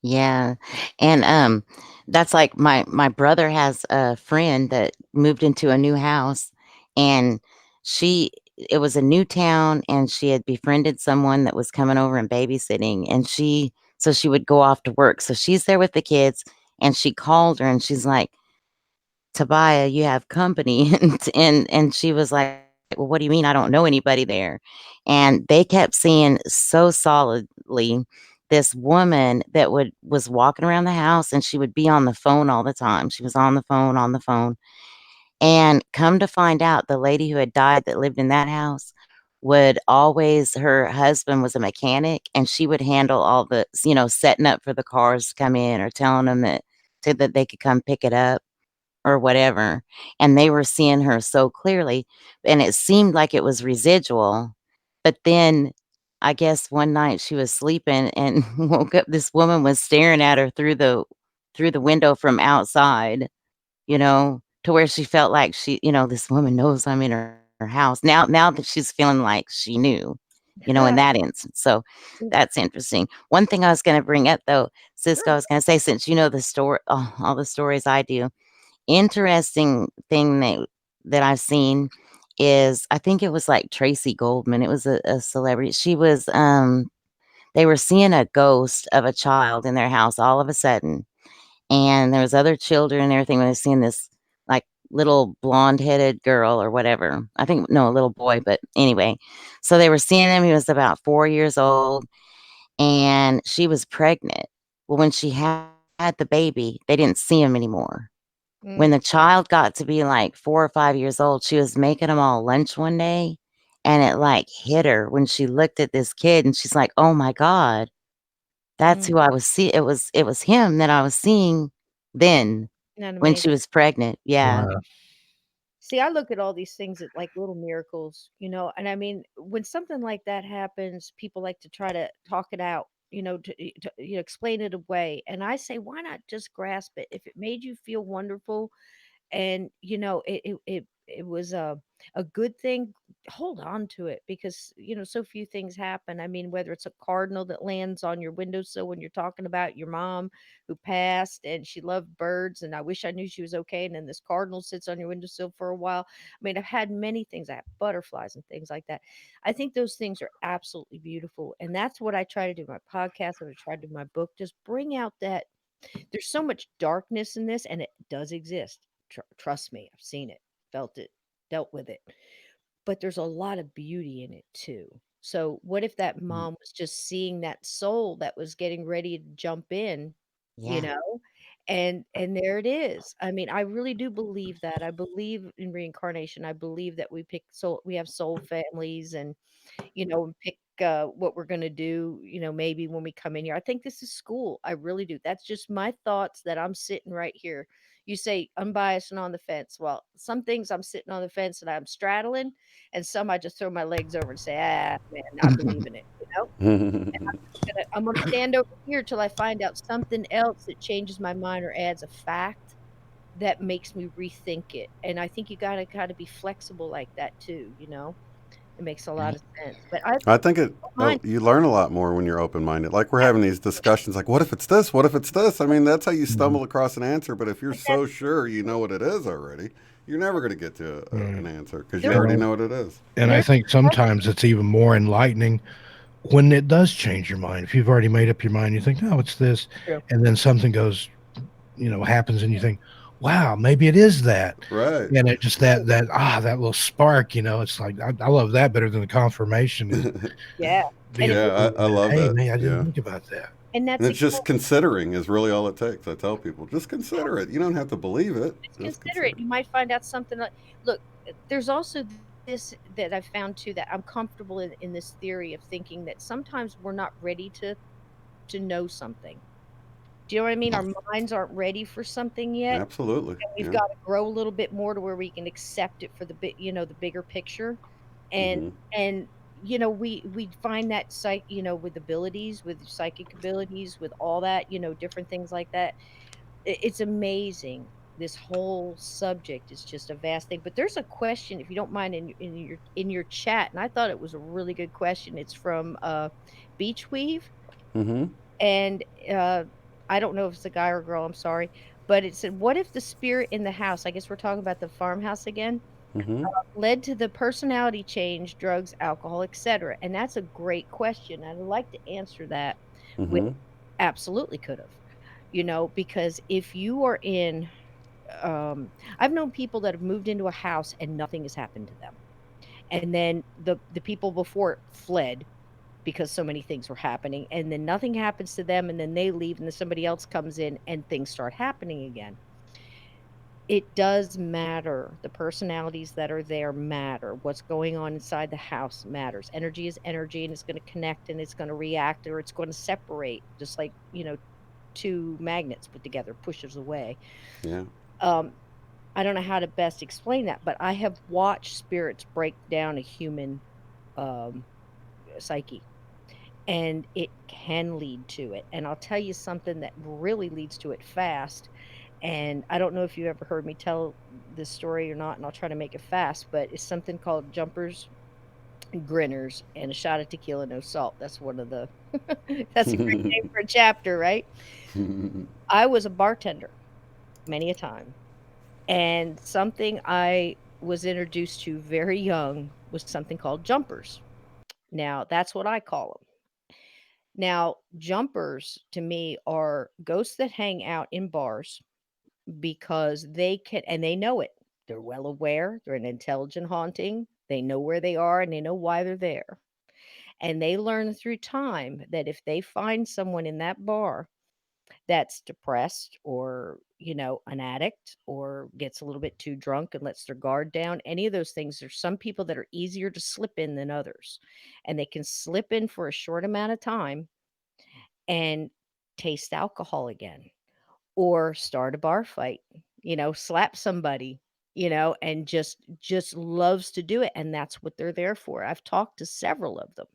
Yeah, and, that's like my brother has a friend that moved into a new house, and she it was a new town, and she had befriended someone that was coming over and babysitting, and she would go off to work, so she's there with the kids, and she called her, and she's like, "Tobiah, you have company," and she was like, "Well, what do you mean? I don't know anybody there." And they kept seeing so solidly this woman that was walking around the house, and she would be on the phone all the time. She was on the phone, and come to find out, the lady who had died that lived in that house would always her husband was a mechanic, and she would handle all the setting up for the cars to come in or telling them that they could come pick it up or whatever, and they were seeing her so clearly, and it seemed like it was residual, but then I guess one night she was sleeping and woke up, this woman was staring at her through the window from outside, to where she felt like this woman knows I'm in her house. Now that she's feeling like she knew, in that instance, so that's interesting. One thing I was gonna bring up though, Cisco, I Sure. was gonna say, since you know the story, all the stories I do, interesting thing that I've seen is I think it was like Tracy Goldman. It was a celebrity. They were seeing a ghost of a child in their house all of a sudden, and there was other children and everything when they seeing this like little blonde-headed girl or whatever. I think no, a little boy, but anyway. So they were seeing him. He was about 4 years old, and she was pregnant. Well, when she had the baby, they didn't see him anymore. When the Mm, child got to be, like, 4 or 5 years old, she was making them all lunch one day, and it, like, hit her when she looked at this kid, and she's like, "Oh my god, that's mm. who I was see it was him that I was seeing then Isn't that when she amazing? was pregnant." Yeah. Wow. See, I look at all these things as like little miracles, and I mean, when something like that happens, people like to try to talk it out, to explain it away. And I say, why not just grasp it? If it made you feel wonderful, and it was a good thing, hold on to it, because so few things happen. I mean, whether it's a cardinal that lands on your windowsill when you're talking about your mom who passed and she loved birds, and I wish I knew she was okay, and then this cardinal sits on your windowsill for a while. I mean, I've had many things. I have butterflies and things like that. I think those things are absolutely beautiful, and that's what I try to do in my podcast, what I try to do in my book, just bring out that there's so much darkness in this, and it does exist. Trust me, I've seen it, felt it, dealt with it. But there's a lot of beauty in it too. So, what if that Mm, mom was just seeing that soul that was getting ready to jump in, you yeah. know? And there it is. I mean, I really do believe that. I believe in reincarnation. I believe that we have soul families, and and pick what we're going to do, maybe when we come in here. I think this is school. I really do. That's just my thoughts that I'm sitting right here. You say unbiased and on the fence. Well, some things I'm sitting on the fence and I'm straddling, and some I just throw my legs over and say, man, I believe in it. I'm gonna stand over here till I find out something else that changes my mind or adds a fact that makes me rethink it. And I think you gotta be flexible like that too. It makes a Yeah. lot of sense. But I I think it. don't Oh, mind. you learn a lot more when you're open minded. Like we're having these discussions. Like, what if it's this? What if it's this? I mean, that's how you Mhm. stumble across an answer. But if you're And that's so sure you know what it is already, you're never going to get to Yeah. an answer because you there. already Well, know what it is. and I There's think a sometimes it's even more enlightening when it does change your mind. If you've already made up your mind, you think, no, it's this, question. and then something goes, happens, and you think, wow, maybe it is that. Right. And it just that little spark, it's like I love that better than the confirmation is Yeah. And being it Yeah, told I that, love hey, that. man, I didn't Yeah. think about that. that's And it's just exactly. considering is really all it takes. I tell people, just consider it. You don't have to believe it. Just Just consider consider it. You might find out something like, look, there's also this that I've found too, that I'm comfortable in this theory of thinking that sometimes we're not ready to know something. Do you know what I mean? Our minds aren't ready for something it. yet. Absolutely. And we've Yeah. got to grow a little bit more to where we can accept it for the bit, the bigger picture. And Mm-hmm. and we find that with abilities, with psychic abilities, with all that, different things like that. It's amazing. This whole subject is just a vast thing. But there's a question, if you don't mind, in your chat, and I thought it was a really good question. It's from Beachweave, Mm-hmm. and uh, I don't know if it's a guy or girl. I'm sorry, but it said, "What if the spirit in the house?" I guess we're talking about the farmhouse again. Mm-hmm. Led to the personality change, drugs, alcohol, etc. And that's a great question. I'd like to answer that with Mm-hmm. absolutely could have. Because if you are in I've known people that have moved into a house and nothing has happened to them. And then the people before it fled because so many things were happening, and then nothing happens to them, and then they leave and then somebody else comes in and things start happening again. It does matter. The personalities that are there matter. What's going on inside the house matters. Energy is energy, and it's going to connect and it's going to react, or it's going to separate, just like, two magnets put together, pushes away. Yeah. Um, I don't know how to best explain that, but I have watched spirits break down a human um, psyche, and it can lead to it. And I'll tell you something that really leads to it fast. And I don't know if you ever heard me tell this story or not, and I'll try to make it fast, but it's something called jumpers, grinners, and a shot of tequila, no salt. That's one of the, that's a great name for a chapter, right? I was a bartender many a time. And something I was introduced to very young was something called jumpers. Now, that's what I call them. Now, jumpers to me are ghosts that hang out in bars because they can, and they know it. They're well aware, they're an intelligent haunting. They know where they are and they know why they're there. And they learn through time that if they find someone in that bar that's depressed or, an addict or gets a little bit too drunk and lets their guard down, any of those things, there's some people that are easier to slip in than others. And they can slip in for a short amount of time and taste alcohol again or start a bar fight, slap somebody, and just loves to do it, and that's what they're there for. I've talked to several of them.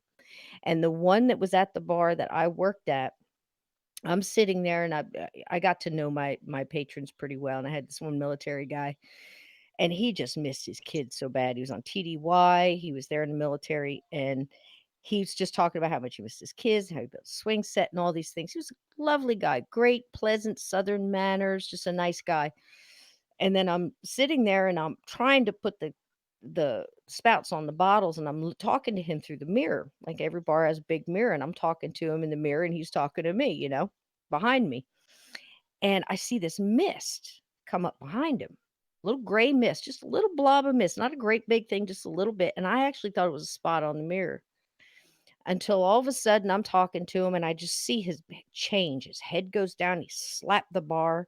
And the one that was at the bar that I worked at, I'm sitting there and I got to know my patrons pretty well, and I had this one military guy, and he just missed his kids so bad. He was on TDY, he was there in the military, and he's just talking about how much he missed his kids, how he built a swing set and all these things. He was a lovely guy, great, pleasant Southern manners, just a nice guy. And then I'm sitting there and I'm trying to put the spouts on the bottles, and I'm talking to him through the mirror. Like every bar has a big mirror, and I'm talking to him in the mirror and he's talking to me, behind me. And I see this mist come up behind him. Little gray mist, just a little blob of mist, not a great big thing, just a little bit. And I actually thought it was a spot on the mirror until all of a sudden I'm talking to him and I just see his change. His head goes down, he slapped the bar,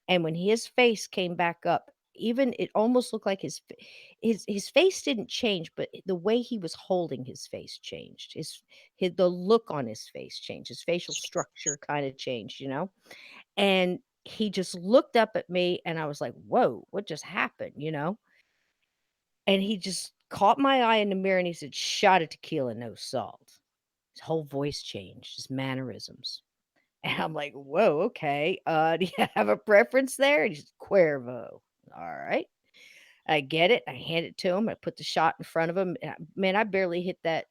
and when his face came back up, even it almost looked like his face didn't change, but the way he was holding his face changed. His the look on his face changed. His facial structure kind of changed. And he just looked up at me and I was like, "Whoa, what just happened?" And he just caught my eye in the mirror and he said, "Shot of tequila, no salt." His whole voice changed, his mannerisms. And I'm like, "Whoa, okay. Do you have a preference there?" And he said, "Cuervo." All right. I get it. I hand it to him. I put the shot in front of him. Man, I barely hit that,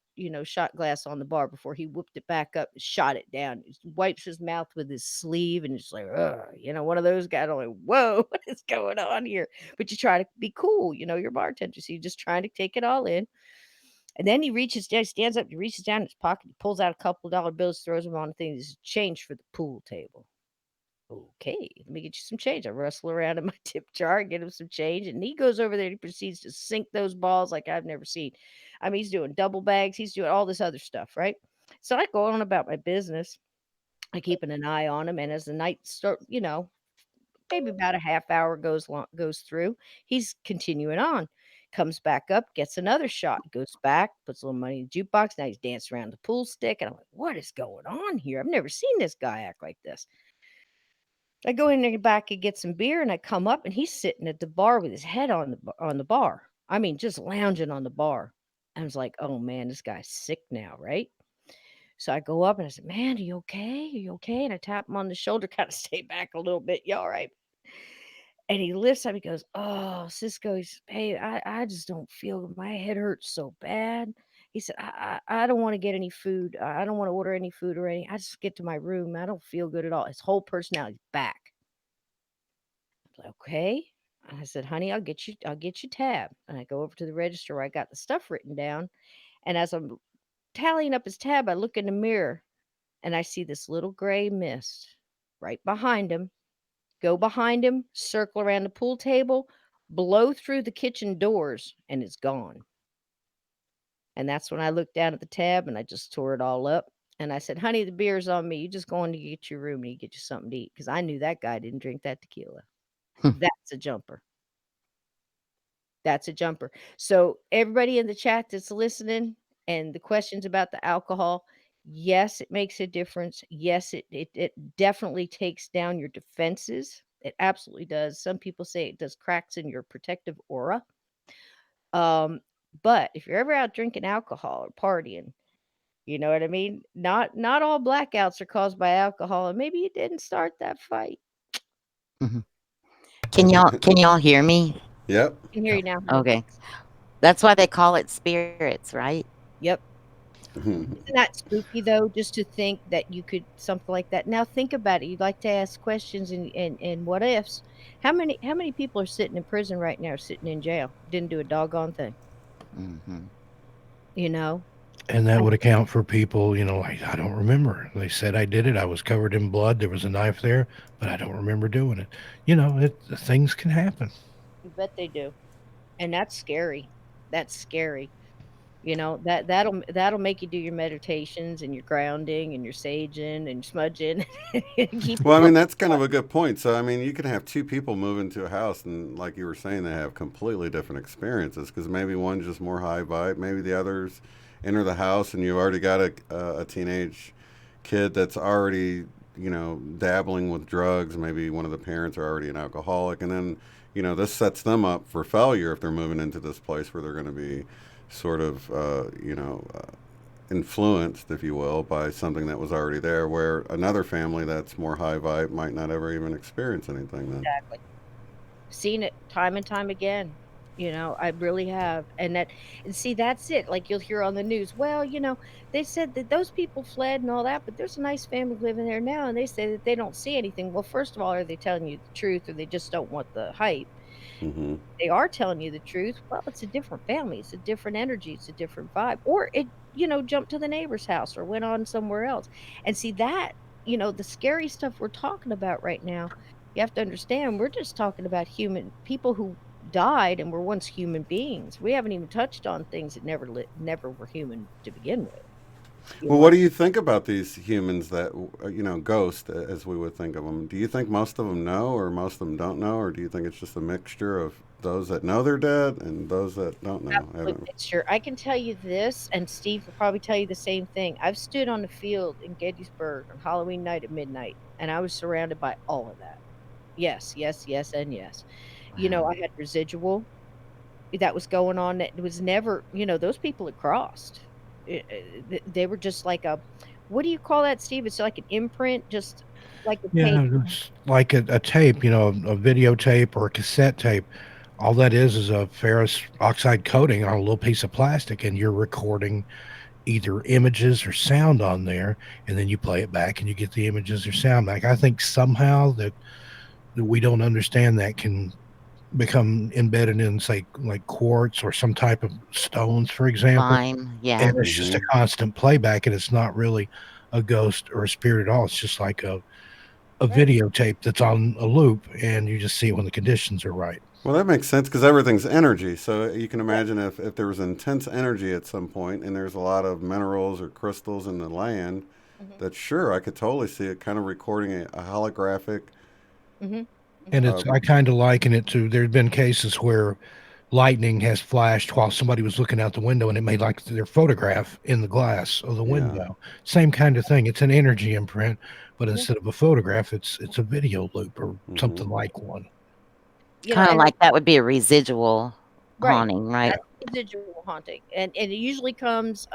shot glass on the bar before he whooped it back up and shot it down. He wipes his mouth with his sleeve and it's like, ugh, one of those guys. I'm like, whoa, what is going on here? But you try to be cool, you're a bartender, so you're just trying to take it all in. And then he reaches down, stands up, he reaches down in his pocket, he pulls out a couple of dollar bills, throws them on the thing. This is change for the pool table. Okay, let me get you some change. I rustle around in my tip jar, get him some change, and he goes over there and he proceeds to sink those balls like I've never seen. I mean, he's doing double bags, he's doing all this other stuff, right? So I go on about my business. I keeping an eye on him, and as the night start, maybe about a half hour goes through, he's continuing on. Comes back up, gets another shot, goes back, puts a little money in the jukebox. Now he's dancing around the pool stick, and I'm like, what is going on here? I've never seen this guy act like this. I go in there back and get some beer, and I come up, and he's sitting at the bar with his head on the bar. I mean, just lounging on the bar. I was like, "Oh man, this guy's sick now, right?" So I go up and I said, "Man, are you okay? Are you okay?" And I tap him on the shoulder, kind of stay back a little bit. You all right? And he lifts up. He goes, "Oh, Cisco." He says, "Hey, I just don't feel good. My head hurts so bad." He said, "I don't want to get any food. I don't want to order any food or any. I just get to my room. I don't feel good at all." His whole personality's back. Like, okay. I said, honey, I'll get you tab. And I go over to the register where I got the stuff written down. And as I'm tallying up his tab, I look in the mirror and I see this little gray mist right behind him, go behind him, circle around the pool table, blow through the kitchen doors, and it's gone. And that's when I looked down at the tab and I just tore it all up. And I said, honey, the beer's on me. You just go in to get your room and you get you something to eat. Because I knew that guy didn't drink that tequila. That's a jumper. That's a jumper. So everybody in the chat that's listening and the questions about the alcohol, yes, it makes a difference. Yes, it definitely takes down your defenses. It absolutely does. Some people say it does cracks in your protective aura. Um, but if you're ever out drinking alcohol or partying, you know what I mean? Not all blackouts are caused by alcohol, and maybe you didn't start that fight. Mhm. Can y'all hear me? Yep. I can hear Yeah. you now, honey. Okay. That's why they call it spirits, right? Yep. Isn't that spooky though, just to think that you could something like that? Now think about it. You'd like to ask questions and what ifs. How many people are sitting in prison right now, sitting in jail? Didn't do a doggone thing, Mhm. you know? And that I, would account for people, like, I don't remember. They said I did it. I was covered in blood. There was a knife there, but I don't remember doing it. Things can happen. you bet they do. And that's scary. That's scary. That'll make you do your meditations and your grounding and your saging and smudging and keep Well, I it mean, that's kind of a good point. So, I mean, you can have two people move into a house, and like you were saying, they have completely different experiences because maybe one's just more high vibe, maybe the others enter the house, and you've already got a teenage kid that's already, dabbling with drugs. Maybe one of the parents are already an alcoholic, and then, this sets them up for failure if they're moving into this place where they're going to be sort of, influenced, if you will, by something that was already there, where another family that's more high vibe might not ever even experience anything then. exactly. Seen it time and time again. I really have. And see, that's it. Like you'll hear on the news, well, they said that those people fled and all that, but there's a nice family living there now, and they say that they don't see anything. Well, first of all, are they telling you the truth or they just don't want the hype? Mm-hmm. They are telling you the truth. Well, it's a different family. It's a different energy. It's a different vibe. Or it, jumped to the neighbor's house or went on somewhere else. And see that, the scary stuff we're talking about right now, you have to understand we're just talking about human people who died and were once human beings. We haven't even touched on things that never were human to begin with. You Well, know, what do you think about these humans that, ghost, as we would think of them? Do you think most of them know, or most of them don't know, or do you think it's just a mixture of those that know they're dead and those that don't know? I absolute haven't. mixture. I can tell you this, and Steve will probably tell you the same thing. I've stood on the field in Gettysburg on Halloween night at midnight, and I was surrounded by all of that. Yes, yes, yes, and yes. Wow. I had residual that was going on that was never, those people had crossed. They were just like a, what do you call that, Steve? It's like an imprint, just like a tape. Yeah, it's like a tape, a videotape or a cassette tape. All that is a ferrous oxide coating on a little piece of plastic, and you're recording either images or sound on there, and then you play it back and you get the images or sound back. I think somehow that we don't understand that can become embedded in, say, like quartz or some type of stones, for example, Lime, and yeah. it's just a Hmm. constant playback, and it's not really a ghost or a spirit at all. It's just like a Right. videotape that's on a loop, and you just see it when the conditions are right. Well, that makes sense because everything's energy. So you can Right. imagine if there was intense energy at some point and there's a lot of minerals or crystals in the land, Mhm. that sure, I could totally see it kind of recording a holographic. Mhm. And Mhm. Uh, it's I kind of liken it to, there's been cases where lightning has flashed while somebody was looking out the window, and it made like their photograph in the glass of the yeah. window. Same kind of thing. It's an energy imprint, but Yeah. instead of a photograph, it's a video loop or Hmm. something like one. Kinda And like that would be a residual right. haunting, right? That's residual haunting, and it usually comes,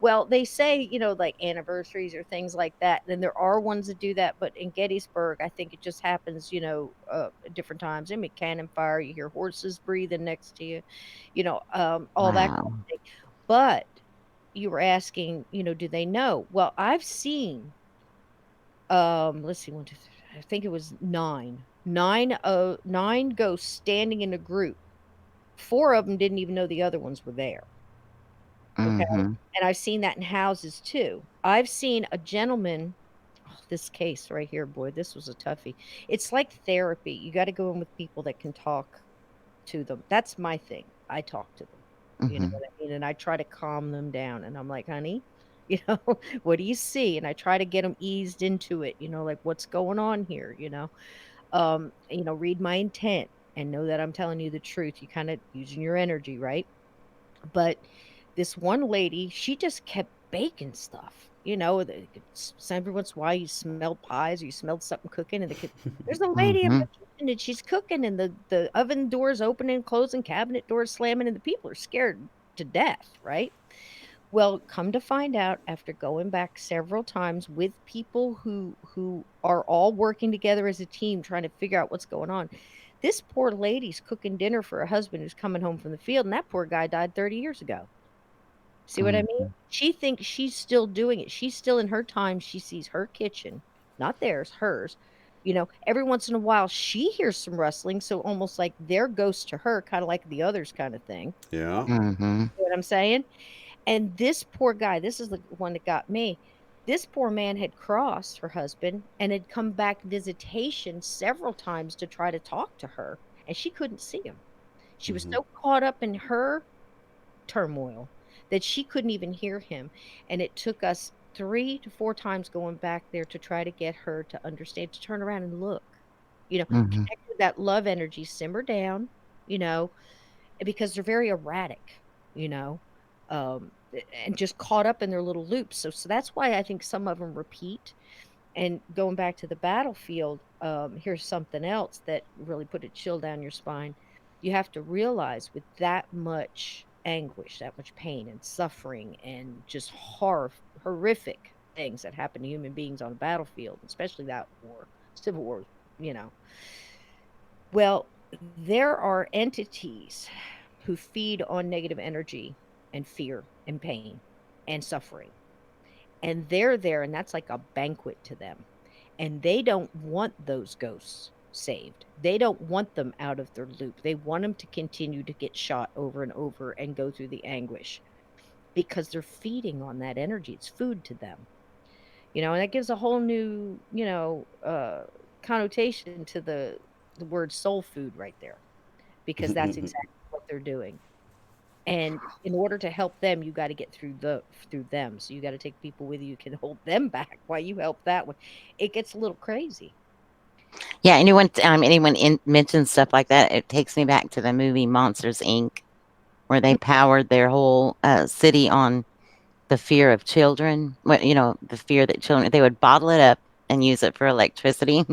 well, they say, like, anniversaries or things like that, and there are ones that do that, but in Gettysburg, I think it just happens, at different times. I mean, cannon fire, you hear horses breathing next to you, all that kind Wow. of thing. But you were asking, do they know? Well, I've seen, let's see, 1, 2, 3, I think it was 9 ghosts standing in a group. 4 of them didn't even know the other ones were there, okay? Mhm. And I've seen that in houses too. I've seen a gentleman, this case right here, boy, this was a toughie. It's like therapy. You gotta go in with people that can talk to them. That's my thing. I talk to them. You know Mhm. what I mean? And I try to calm them down, and I'm like, "Honey, you know, what do you see?" And I try to get them eased into it, like, "What's going on here?" Read my intent and know that I'm telling you the truth. You kinda using your energy, right? But this one lady, she just kept baking stuff, every once in a while you smelled pies or you smelled something cooking and there's a lady in my Mhm. kitchen and she's cooking and the oven doors opening and closing, cabinet doors slamming, and the people are scared to death, right? Well, come to find out after going back several times with people who are all working together as a team trying to figure out what's going on. This poor lady's cooking dinner for her husband who's coming home from the field, and that poor guy died 30 years ago. See what I mean? Mhm. She thinks she's still doing it. She's still in her time. She sees her kitchen, not theirs, hers. Every once in a while she hears some rustling, so almost like they're ghosts to her, kind of like the others kind of thing. Yeah. Mhm. You know what I'm saying? And this poor guy, this is the one that got me. This poor man had crossed her husband and had come back visitation several times to try to talk to her, and she couldn't see him. She was Hmm. so caught up in her turmoil that she couldn't even hear him. And it took us 3 to 4 times going back there to try to get her to understand, to turn around and look, Mhm. connect with that love energy, simmer down, you know, because they're very erratic, you know, and just caught up in their little loops. So that's why I think some of them repeat. And going back to the battlefield, here's something else that really put a chill down your spine. You have to realize with that much anguish, that much pain and suffering, and just horrific things that happen to human beings on a battlefield, especially that war, Civil War, you know. Well, there are entities who feed on negative energy and fear and pain and suffering. And they're there, and that's like a banquet to them. And they don't want those ghosts saved. They don't want them out of their loop. They want them to continue to get shot over and over and go through the anguish because they're feeding on that energy. It's food to them. And that gives a whole new, connotation to the word soul food right there, because that's exactly what they're doing. And in order to help them, you gotta get through them. So you gotta take people with you who can hold them back while you help that one. It gets a little crazy. Yeah, anyone mentions stuff like that, it takes me back to the movie Monsters, Inc., where they Mhm. powered their whole, city on the fear of children. The fear that children they would bottle it up and use it for electricity.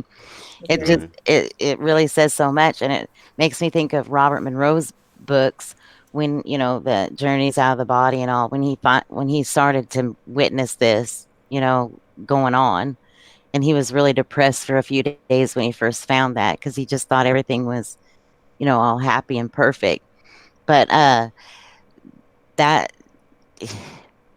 That's It right. just Really? it really says so much, and it makes me think of Robert Monroe's books when, the journeys out of the body and all, when he started to witness this, going on, and he was really depressed for a few days when he first found that because he just thought everything was, all happy and perfect. But that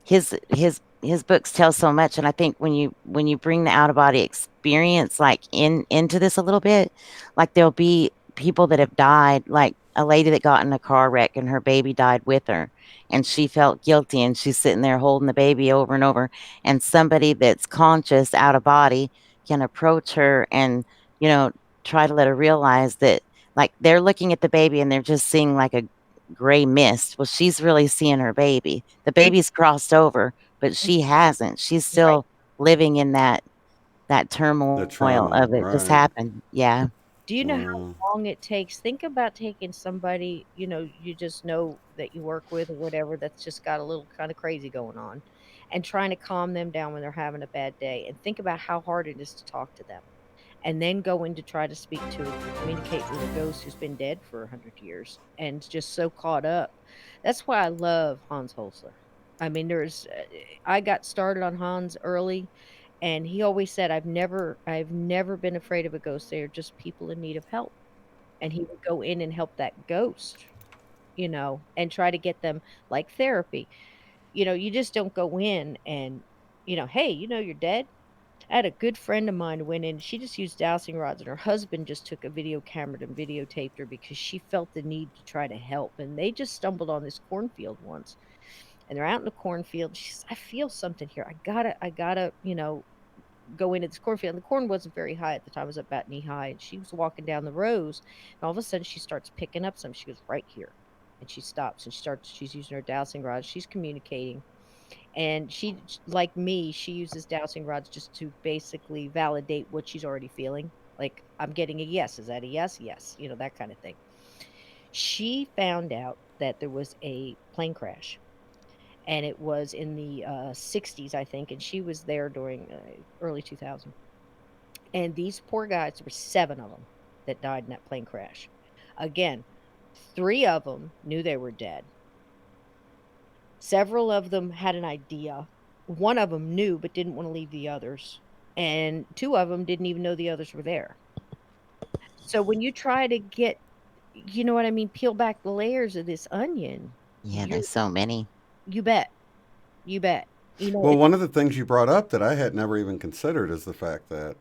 his books tell so much, and I think when you bring the out of body experience like into this a little bit, like there'll be people that have died, like a lady that got in a car wreck and her baby died with her, and she felt guilty, and she's sitting there holding the baby over and over, and somebody that's conscious out of body can approach her and you know try to let her realize that, like, they're looking at the baby and they're just seeing like a gray mist. Well, she's really seeing her baby. The It, baby's crossed over, but she hasn't. She's right. still living in that The turmoil of trauma, it just right? happened. Yeah. Do you know Wow. how long it takes? Think about taking somebody, you just know that you work with or whatever that's just got a little kind of crazy going on and trying to calm them down when they're having a bad day. And think about how hard it is to talk to them. And then go in to try to speak to communicate with a ghost who's been dead for 100 years and just so caught up. That's why I love Hans Holzer. I mean, I got started on Hans early, and he always said, I've never been afraid of a ghost. They are just people in need of help. And he would go in and help that ghost, and try to get them like therapy. You just don't go in and, hey, you're dead. I had a good friend of mine who went in. She just used dowsing rods, and her husband just took a video camera and videotaped her because she felt the need to try to help. And they just stumbled on this cornfield once, and they're out in the cornfield. She says, "I feel something here. I gotta, go into this cornfield." And the corn wasn't very high at the time; it was about knee high. And she was walking down the rows, and all of a sudden she starts picking up some. She goes right here, and she stops and she's using her dowsing rod. She's communicating, and like me, she uses dowsing rods just to basically validate what she's already feeling. Like, I'm getting a yes. Is that a yes? Yes. That kind of thing. She found out that there was a plane crash, and it was in the 60s, I think, and she was there during early 2000. And these poor guys, there were 7 of them that died in that plane crash. Again, 3 of them knew they were dead. Several of them had an idea. One of them knew but didn't want to leave the others. And 2 of them didn't even know the others were there. So when you try to get, what I mean, peel back the layers of this onion, Yeah, you're there's so many. you bet. You bet. Well, It's one of the things you brought up that I had never even considered is the fact that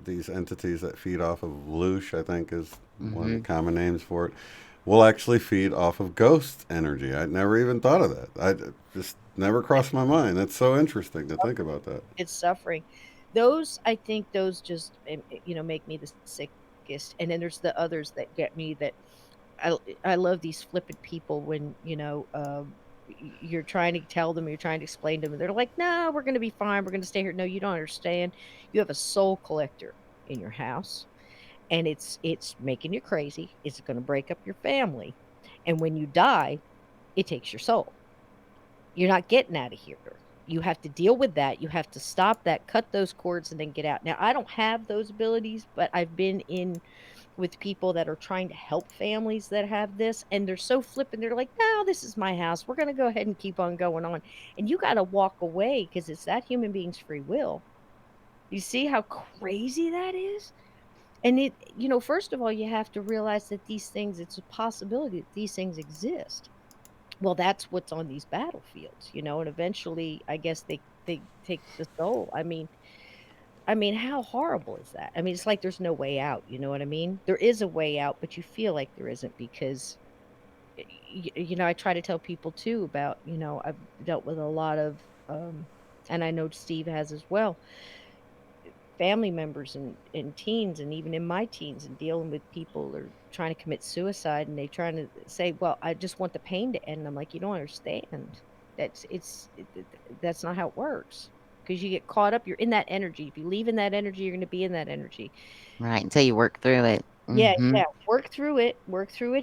these entities that feed off of loosh, I think is one of the Mhm. common names for it, will actually feed off of ghost energy. I'd never even thought of that. Just never crossed my mind. That's so interesting to think about that. it's suffering. Those, I think those just, make me the sickest. And then there's the others that get me that I love these flippant people when, you're trying to tell them, you're trying to explain to them, and they're like, "No, we're going to be fine. We're going to stay here." No, you don't understand. You have a soul collector in your house, and it's making you crazy. It's going to break up your family. And when you die, it takes your soul. You're not getting out of here. You have to deal with that. You have to stop that, cut those cords, and then get out. Now, I don't have those abilities, but I've been in with people that are trying to help families that have this, and they're so flippant. They're like, "No, this is my house. We're going to go ahead and keep on going on." And you got to walk away because it's that human being's free will. You see how crazy that is? And first of all, you have to realize that these things, it's a possibility that these things exist. Well, that's what's on these battlefields, and eventually I guess they take the soul. I mean, how horrible is that? I mean, it's like there's no way out, you know what I mean? There is a way out, but you feel like there isn't because I try to tell people too about, I've dealt with a lot of and I know Steve has as well, family members and teens, and even in my teens, and dealing with people are trying to commit suicide, and they trying to say, "Well, I just want the pain to end." And I'm like, "You don't understand. That's not how it works." Because you get caught up, you're in that energy. If you leave in that energy, you're going to be in that energy. Right, until you work through it. Yeah, Mhm. yeah. Work through it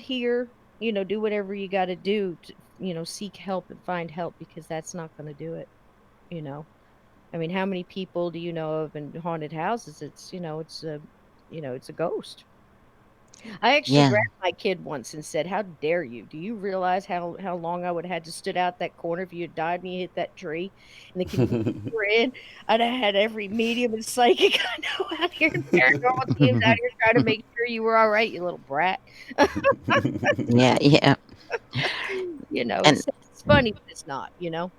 here. Do whatever you got to do to, seek help and find help, because that's not going to do it. You know. I mean, how many people do you know of in haunted houses? It's a ghost. I actually Yeah. grabbed my kid once and said, "How dare you? Do you realize how long I would have had to stood out that corner if you had died when you hit that tree?" And the community we're in, I'd have had every medium and psychic I know out here, and paranormal teams out here trying to make sure you were all right, you little brat. Yeah, yeah. And It's funny, but it's not, you know?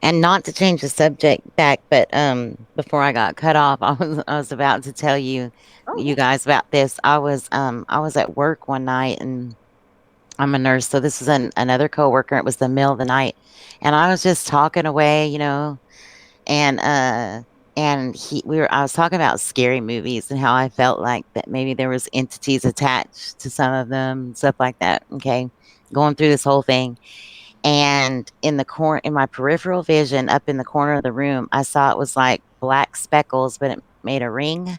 not to change the subject back, but, before I got cut off, I was about to tell Oh, you yeah. guys about this. I was at work one night, and I'm a nurse, so this is another coworker. It was the middle of the night, and I was just talking away, and, I was talking about scary movies and how I felt like that maybe there was entities attached to some of them, stuff like that, okay? Going through this whole thing, and in my peripheral vision, up in the corner of the room, I saw it was like black speckles, but it made a ring,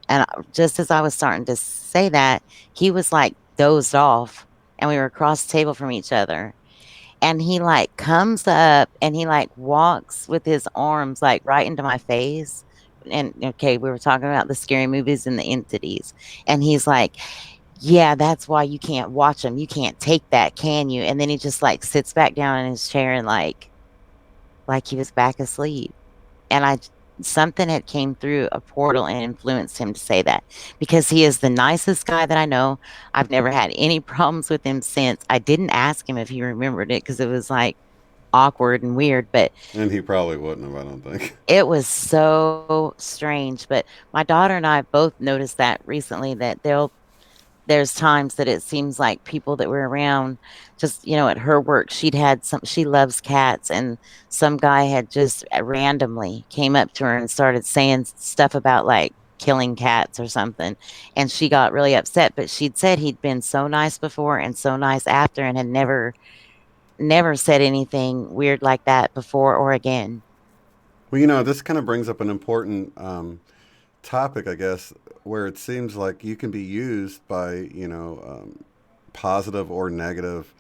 and, just as I was starting to say that, he was, like, dozed off, and we were across the table from each other, and he, like, comes up, and he, like, walks with his arms, like, right into my face, and okay, we were talking about the scary movies and the entities, and he's like, "Yeah, that's why you can't watch them. You can't take that, can you?" And then he just, like, sits back down in his chair and, like he was back asleep. And something had came through a portal and influenced him to say that, because he is the nicest guy that I know. I've never had any problems with him since. I didn't ask him if he remembered it because it was, like, awkward and weird, but And he probably wouldn't have, I don't think. it was so strange. But my daughter and I both noticed that recently, that there's times that it seems like people that were around, just, at her work, she loves cats, and some guy had just, randomly came up to her and started saying stuff about, like, killing cats or something, and she got really upset, but she'd said he'd been so nice before and so nice after, and had never said anything weird like that before or again. Well, this kind of brings up an important topic, I guess, where it seems like you can be used by, positive or negative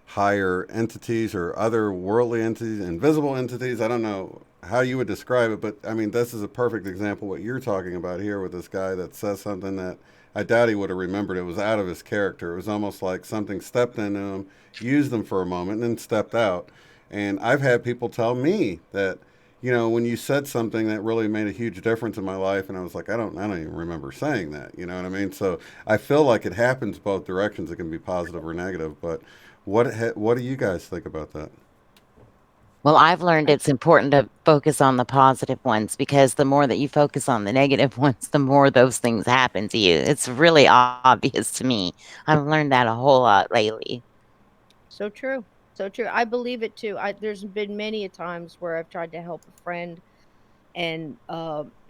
higher entities or other worldly entities, invisible entities. I don't know how you would describe it, but I mean, this is a perfect example what you're talking about here with this guy that says something that I doubt he would have remembered. It was out of his character. It was almost like something stepped into him, used him for a moment, and then stepped out. And I've had people tell me that, when you said something that really made a huge difference in my life, and I was like, I don't even remember saying that. You know what I mean? So I feel like it happens both directions. It can be positive or negative. But what do you guys think about that? Well, I've learned it's important to focus on the positive ones, because the more that you focus on the negative ones, the more those things happen to you. It's really obvious to me. I've learned that a whole lot lately. So true. So true. I believe it too. There's been many a times where I've tried to help a friend and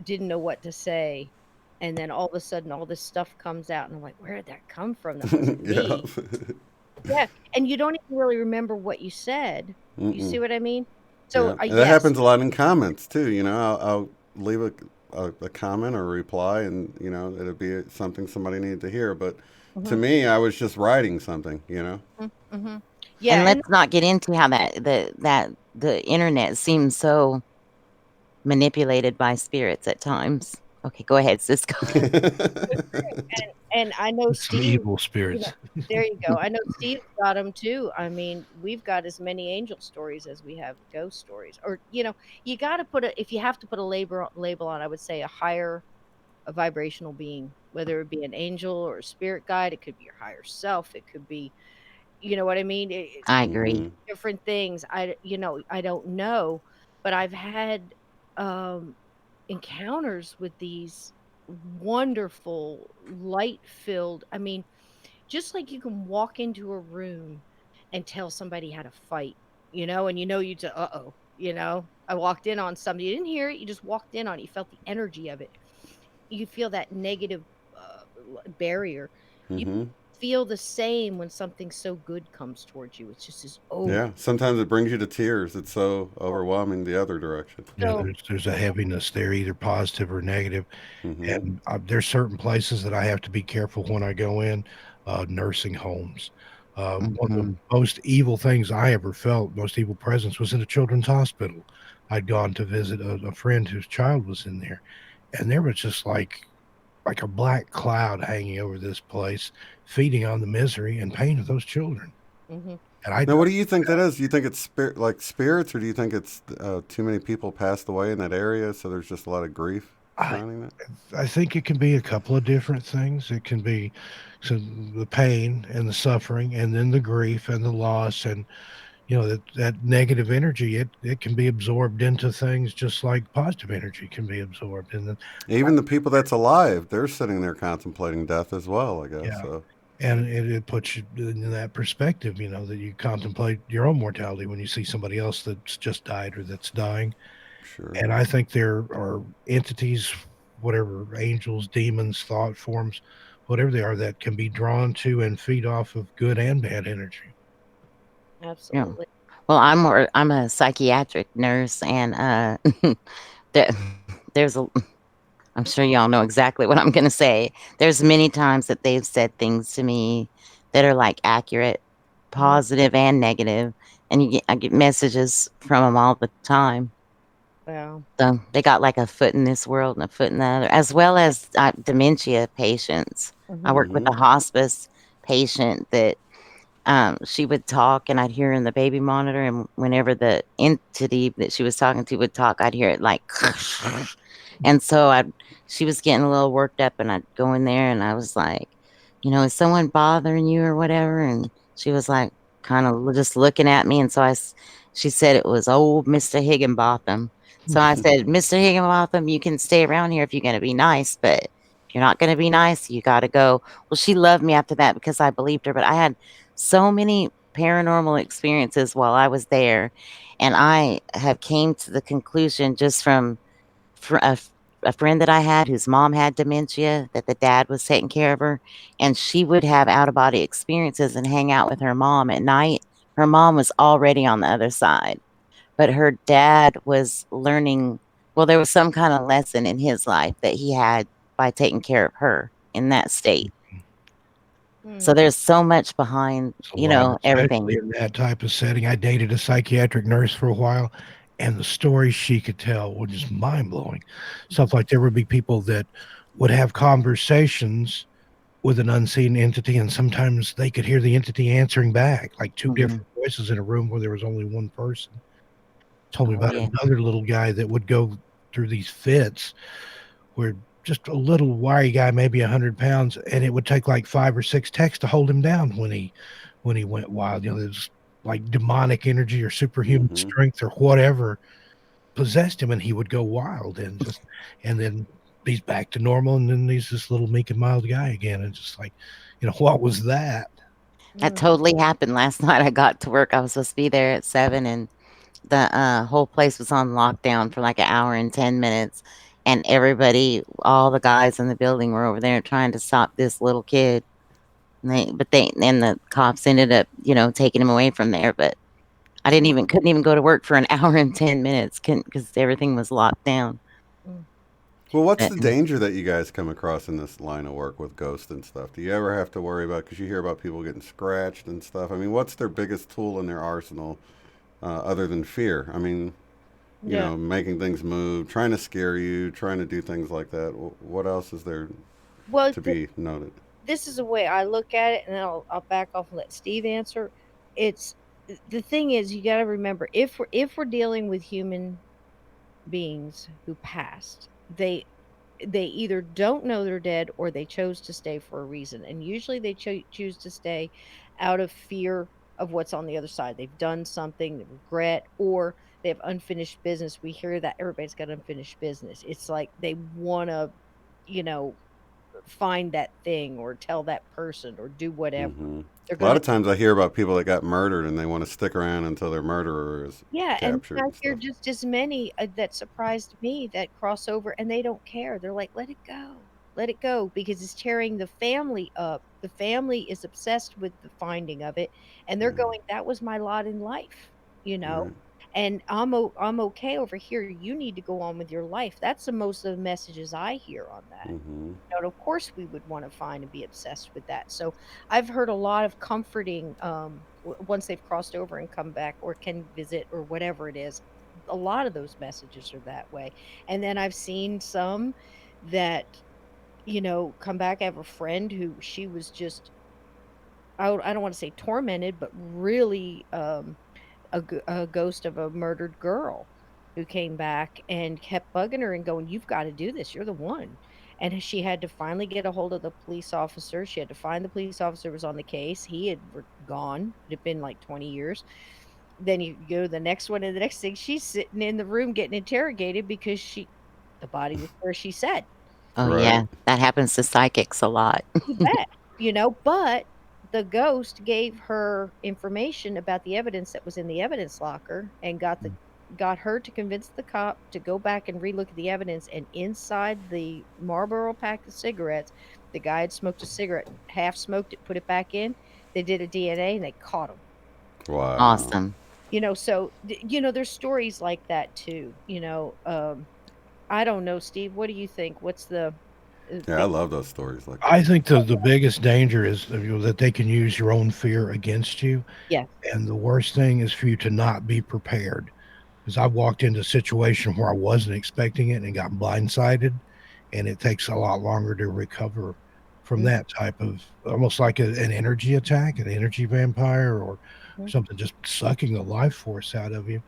didn't know what to say. And then all of a sudden, all this stuff comes out, and I'm like, where did that come from? That wasn't Yeah. me. Yeah. And you don't even really remember what you said. You see Mm-mm. what I mean? So, Yeah, and that yes. happens a lot in comments too. I'll leave a comment or a reply, and it'll be something somebody needed to hear. But to Hmm. me, I was just writing something. Hmm. And Yeah. And let's not get into how the internet seems so manipulated by spirits at times. Okay, go ahead, Cisco. and I know Some Steve, evil you know, spirits. there you go. I know Steve's got them too. I mean, we've got as many angel stories as we have ghost stories. Or, you got to if you have to put a label on, I would say a vibrational being, whether it be an angel or a spirit guide. It could be your higher self. It could be, you know what I mean? I agree. Mm-hmm. Different things. I don't know, but I've had um encounters with these wonderful light filled, I mean, just like you can walk into a room and tell somebody how to fight, and you just, uh-oh, I walked in on somebody, you didn't hear it, you just walked in on it, you felt the energy of it, you feel that negative barrier. You Mm-hmm. feel the same when something so good comes towards you. It's just this, oh, Yeah. Sometimes it brings you to tears. It's so overwhelming the other direction. Yeah, so there's a heaviness there, either positive or negative. Mm-hmm. And there's certain places that I have to be careful when I go in, nursing homes. One of the Mhm. most evil things I ever felt, most evil presence, was in a children's hospital. I'd gone to visit a friend whose child was in there, and there was just like a black cloud hanging over this place, feeding on the misery and pain of those children. mhm. And I Now, what do you think that is? Do you think it's like spirits, or do you think it's too many people passed away in that area, so there's just a lot of grief? I surrounding that? I think it can be a couple of different things. It can be so the pain and the suffering, and then the grief and the loss, and that negative energy. It can be absorbed into things just like positive energy can be absorbed. And then, Even the people that's alive, they're sitting there contemplating death as well, I guess. yeah, So, and it puts you in that perspective. That you contemplate your own mortality when you see somebody else that's just died or that's dying. sure. And I think there are entities, whatever angels, demons, thought forms, whatever they are, that can be drawn to and feed off of good and bad energy. Yeah. Absolutely. Well, I'm a psychiatric nurse, and there, there's a I'm sure y'all know exactly what I'm gonna say. There's many times that they've said things to me that are, like, accurate, Mhm. positive and negative, and I get messages from them all the time. Wow. So, they got, like, a foot in this world and a foot in the other, as well as, dementia patients. I Mhm. worked with Mm-hmm. a hospice patient that she would talk and I'd hear her in the baby monitor, and whenever the entity that she was talking to would talk, I'd hear it like, and so she was getting a little worked up, and I'd go in there and I was like, is someone bothering you or whatever? And she was like, kind of just looking at me. And so she said it was old Mr. Higginbotham. So I said, Mr. Higginbotham, you can stay around here if you're going to be nice, but if you're not going to be nice, you got to go. Well, she loved me after that because I believed her, but I had so many paranormal experiences while I was there, and I have came to the conclusion just from fr- a, f- a friend that I had whose mom had dementia, that the dad was taking care of her, and she would have out of body experiences and hang out with her mom at night. Her mom was already on the other side, but her dad was learning. Well, there was some kind of lesson in his life that he had by taking care of her in that state. So Mm. there's so much behind, It's a lot, especially everything. in that type of setting. I dated a psychiatric nurse for a while, and the stories she could tell were just mind blowing. Stuff like there would be people that would have conversations with an unseen entity, and sometimes they could hear the entity answering back, like two Mhm. different voices in a room where there was only one person. Told me Oh, about yeah. another little guy that would go through these fits where just a little wiry guy, maybe 100 pounds, and it would take like 5 or 6 texts to hold him down when he went wild. There's like demonic energy or superhuman Mm-hmm. strength or whatever possessed him, and he would go wild and then he's back to normal, and then he's this little meek and mild guy again, and just like, what was that? That Mm. totally happened last night. I got to work. I was supposed to be there at 7, and the, whole place was on lockdown for, like, an hour and 10 minutes, and all the guys in the building were over there trying to stop this little kid, and the cops ended up, taking him away from there, but I Mm. couldn't even go to work for an hour and 10 minutes, because everything was locked down, Mm. Well, what's but, the danger that you guys come across in this line of work with ghosts and stuff? Do you ever have to worry about, because you hear about people getting scratched and stuff? I mean, what's their biggest tool in their arsenal other than fear? I mean, Yeah. making things move, trying to scare you, trying to do things like that. What else is there Well, to be noted? this is the way I look at it, and then I'll back off and let Steve answer. It's the thing is, you got to remember, if we're dealing with human beings who passed, they either don't know they're dead or they chose to stay for a reason, and usually they choose to stay out of fear of what's on the other side. They've done something, they regret, or they have unfinished business. We hear that everybody's got unfinished business. It's like they want to, you know find that thing or tell that person or do whatever. Hmm. They're A lot gonna of times I hear about people that got murdered and they want to stick around until their murderer is Yeah, and captured I and hear stuff. just as many, that surprised me, that cross over and they don't care. They're like, "Let it go. Let it go," because it's tearing the family up. The family is obsessed with the finding of it, and they're Yeah. going, "That was my lot in life," you know? Right. And I'm okay over here. You need to go on with your life. That's the most of the messages I hear on that. Hmm. And of course, we would wanna find and be obsessed with that. So, I've heard a lot of comforting, once they've crossed over and come back or can visit or whatever it is. A lot of those messages are that way. And then I've seen some that, come back. I have a friend who she was just, I don't wanna say tormented, but really, a ghost of a murdered girl. who came back and kept bugging her and going, "You've got to do this. You're the one." And she had to finally get a hold of the police officer. She had to find the police officer was on the case. He had gone. It had been like 20 years. Then you go to the next one, and the next thing she's sitting in the room getting interrogated because the body was where she said. Oh, Right. yeah. That happens to psychics a lot. You bet, but the ghost gave her information about the evidence that was in the evidence locker and got her to convince the cop to go back and relook at the evidence, and inside the Marlboro pack of cigarettes, the guy had smoked a cigarette, half smoked it, put it back in. They did a DNA and they caught him. Wow. Awesome. So there's stories like that too. I don't know, Steve. What do you think? What's the Yeah, I big? love those stories like I that. think the biggest danger is that they can use your own fear against you, Yes. and the worst thing is for you to not be prepared. Because I've walked into a situation where I wasn't expecting it and got blindsided, and it takes a lot longer to recover from Mhm, that type of almost like an energy attack, an energy vampire, or mhm, something just sucking the life force out of you.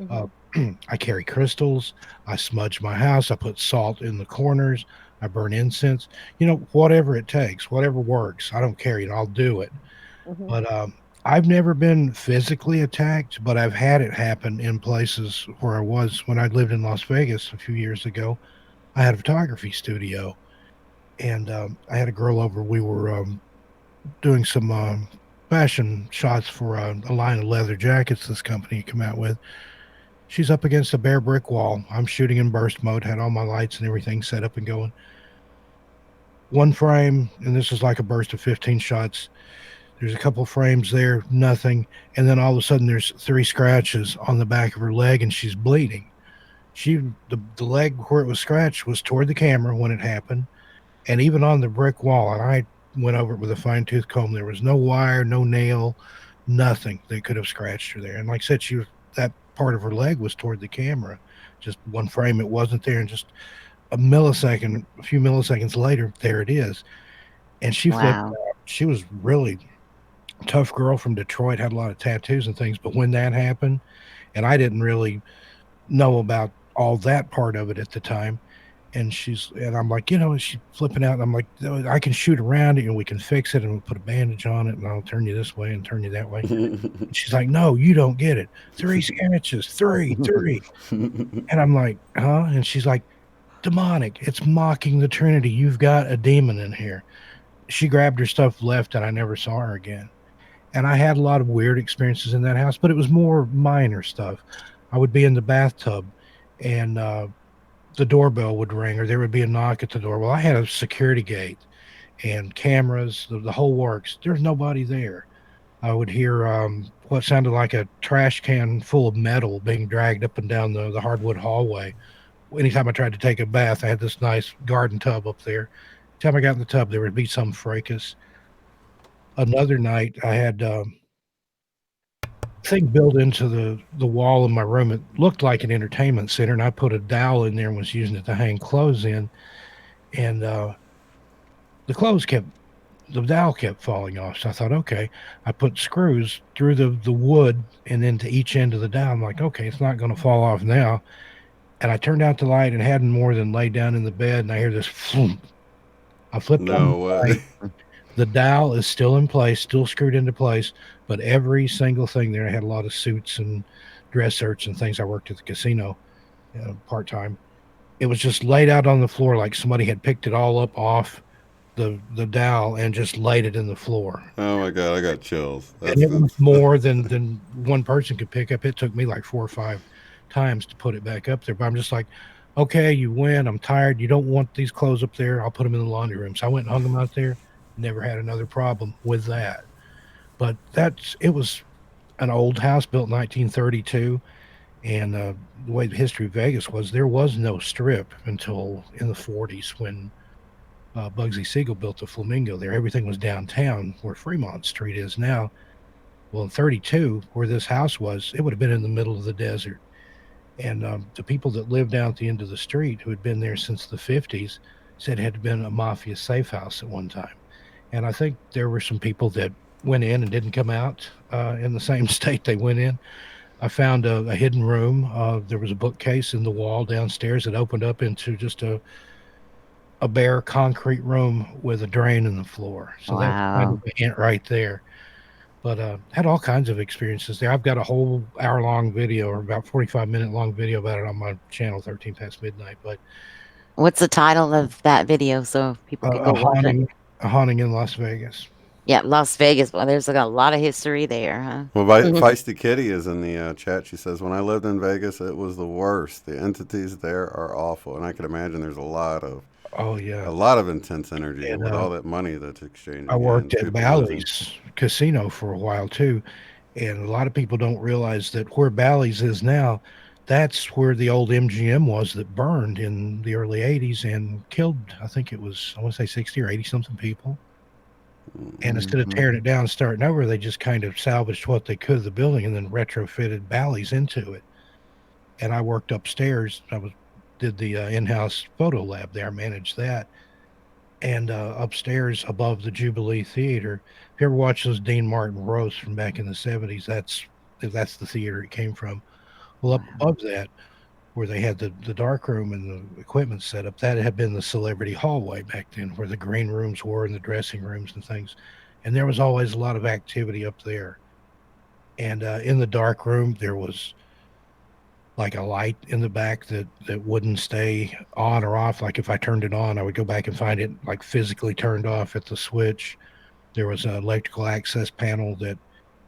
Uh, mhm, I carry crystals. I smudge my house. I put salt in the corners. I burn incense. Whatever it takes, whatever works. I don't care. I'll do it. mhm, But I've never been physically attacked, but I've had it happen in places where I was when I lived in Las Vegas a few years ago. I had a photography studio, and I had a girl over. We were doing some fashion shots for a line of leather jackets this company come out with. She's up against a bare brick wall. I'm shooting in burst mode, had all my lights and everything set up and going. One frame, and this is like a burst of 15 shots. There's a couple frames there, nothing. And then all of a sudden, there's three scratches on the back of her leg, and she's bleeding. The leg where it was scratched was toward the camera when it happened, and even on the brick wall. And I went over it with a fine tooth comb. There was no wire, no nail, nothing that could have scratched her there. And like I said, that part of her leg was toward the camera. Just one frame, it wasn't there, and just a few milliseconds later, there it is. And she flipped Wow. out. She was really tough girl from Detroit, had a lot of tattoos and things. But when that happened, and I didn't really know about all that part of it at the time, and I'm like, she's flipping out. And I'm like, "No, I can shoot around it and we can fix it and we'll put a bandage on it and I'll turn you this way and turn you that way." And she's like, "No, you don't get it. Three scratches, three." And I'm like, "Huh?" And she's like, "Demonic. It's mocking the Trinity. You've got a demon in here." She grabbed her stuff, left, and I never saw her again. And I had a lot of weird experiences in that house, but it was more minor stuff. I would be in the bathtub, and the doorbell would ring, or there would be a knock at the door. Well, I had a security gate and cameras, the whole works. There's nobody there. I would hear what sounded like a trash can full of metal being dragged up and down the hardwood hallway. Anytime I tried to take a bath, I had this nice garden tub up there. Time I got in the tub, there would be some fracas. Another night, I had thing built into the wall in my room. It looked like an entertainment center, and I put a dowel in there and was using it to hang clothes in. And the clothes kept the dowel kept falling off. So I thought, okay. I put screws through the wood and into each end of the dowel. I'm like, okay, it's not going to fall off now. And I turned out the light and hadn't more than laid down in the bed, and I hear this flump. I flipped on No the light. way. The dowel is still in place, still screwed into place, but every single thing there, I had a lot of suits and dress shirts and things. I worked at the casino part time. It was just laid out on the floor like somebody had picked it all up off the dowel and just laid it in the floor. Oh my god, I got chills. And it was That's more than one person could pick up. It took me like 4 or 5 times to put it back up there. But I'm just like, okay, you win. I'm tired. You don't want these clothes up there. I'll put them in the laundry room. So I went and hung them out there. Never had another problem with that. But it was an old house built in 1932. And the way the history of Vegas was, there was no strip until in the 40s when Bugsy Siegel built the Flamingo there. Everything was downtown where Fremont Street is now. Well, in 32, where this house was, it would have been in the middle of the desert. And the people that lived down at the end of the street, who had been there since the 50s, said it had been a mafia safe house at one time. And I think there were some people that went in and didn't come out in the same state they went in. I found a hidden room. There was a bookcase in the wall downstairs that opened up into just a bare concrete room with a drain in the floor. So that's kind of Wow. a hint right there. But had all kinds of experiences there. I've got a whole hour long video or about 45-minute long video about it on my channel, 13 Past Midnight. But What's the title of that video so people could a go watch it? haunting in Las Vegas. Yeah, Las Vegas. Well, there's like a lot of history there, huh? Well, Feisty Kitty is in the chat. She says, "When I lived in Vegas, it was the worst. The entities there are awful, and I can imagine there's Oh yeah, a lot of intense energy and with all that money that's I exchanging worked hands. at People losing. Bally's Casino for a while too, and a lot of people don't realize that where Bally's is now, that's where the old MGM was that burned in the early '80s and killed. I think it was I want to say 60 or 80 something people. And instead of Hmm. tearing it down and starting over, they just kind of salvaged what they could of the building and then retrofitted Bally's into it. And I worked upstairs. I was did the in-house photo lab there, managed that, and upstairs above the Jubilee Theater. If you ever watch those Dean Martin roasts from back in the '70s, that's the theater it came from. Well, up Wow. above that, where they had the dark room and the equipment set up, that had been the celebrity hallway back then, where the green rooms were and the dressing rooms and things. And there was always a lot of activity up there. And in the dark room, there was like a light in the back that wouldn't stay on or off. Like if I turned it on, I would go back and find it like physically turned off at the switch. There was an electrical access panel that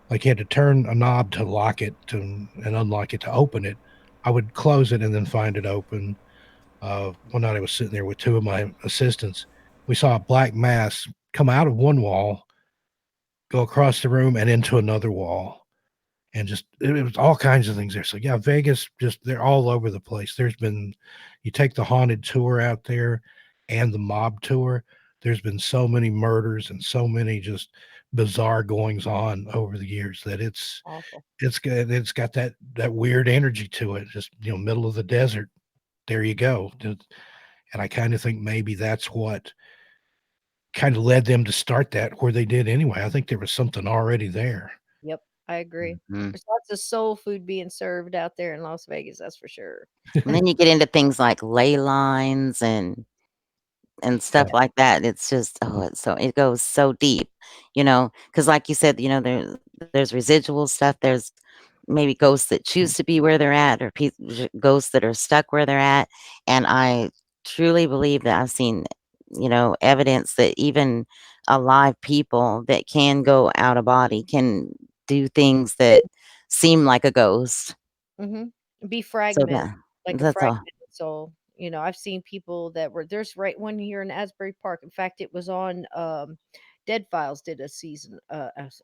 like you had to turn a knob to lock it to and unlock it to open it. I would close it and then find it open. One night I was sitting there with two of my assistants. We saw a black mass come out of one wall, go across the room and into another wall. And just it was all kinds of things there. So yeah, Vegas, just they're all over the place. There's been you take the haunted tour out there and the mob tour. There's been so many murders and so many just bizarre goings on over the years that Awful. it's got that weird energy to it. Just middle of the desert. There you go. And I kind of think maybe that's what kind of led them to start that where they did anyway. I think there was something already there. Yep, I agree. Hmm. There's lots of soul food being served out there in Las Vegas, that's for sure. And then you get into things like ley lines and Yeah. stuff like that. It's just, oh, it goes so deep, because like you said, there's residual stuff. There's maybe ghosts that choose to be where they're at, or ghosts that are stuck where they're at. And I truly believe that I've seen, evidence that even alive people that can go out of body can do things that seem like a ghost. Mhm. Be So fragmented, like a that's all. fragmented soul. I've seen people that were there's right one here in Asbury Park. In fact, it was on Dead Files did a season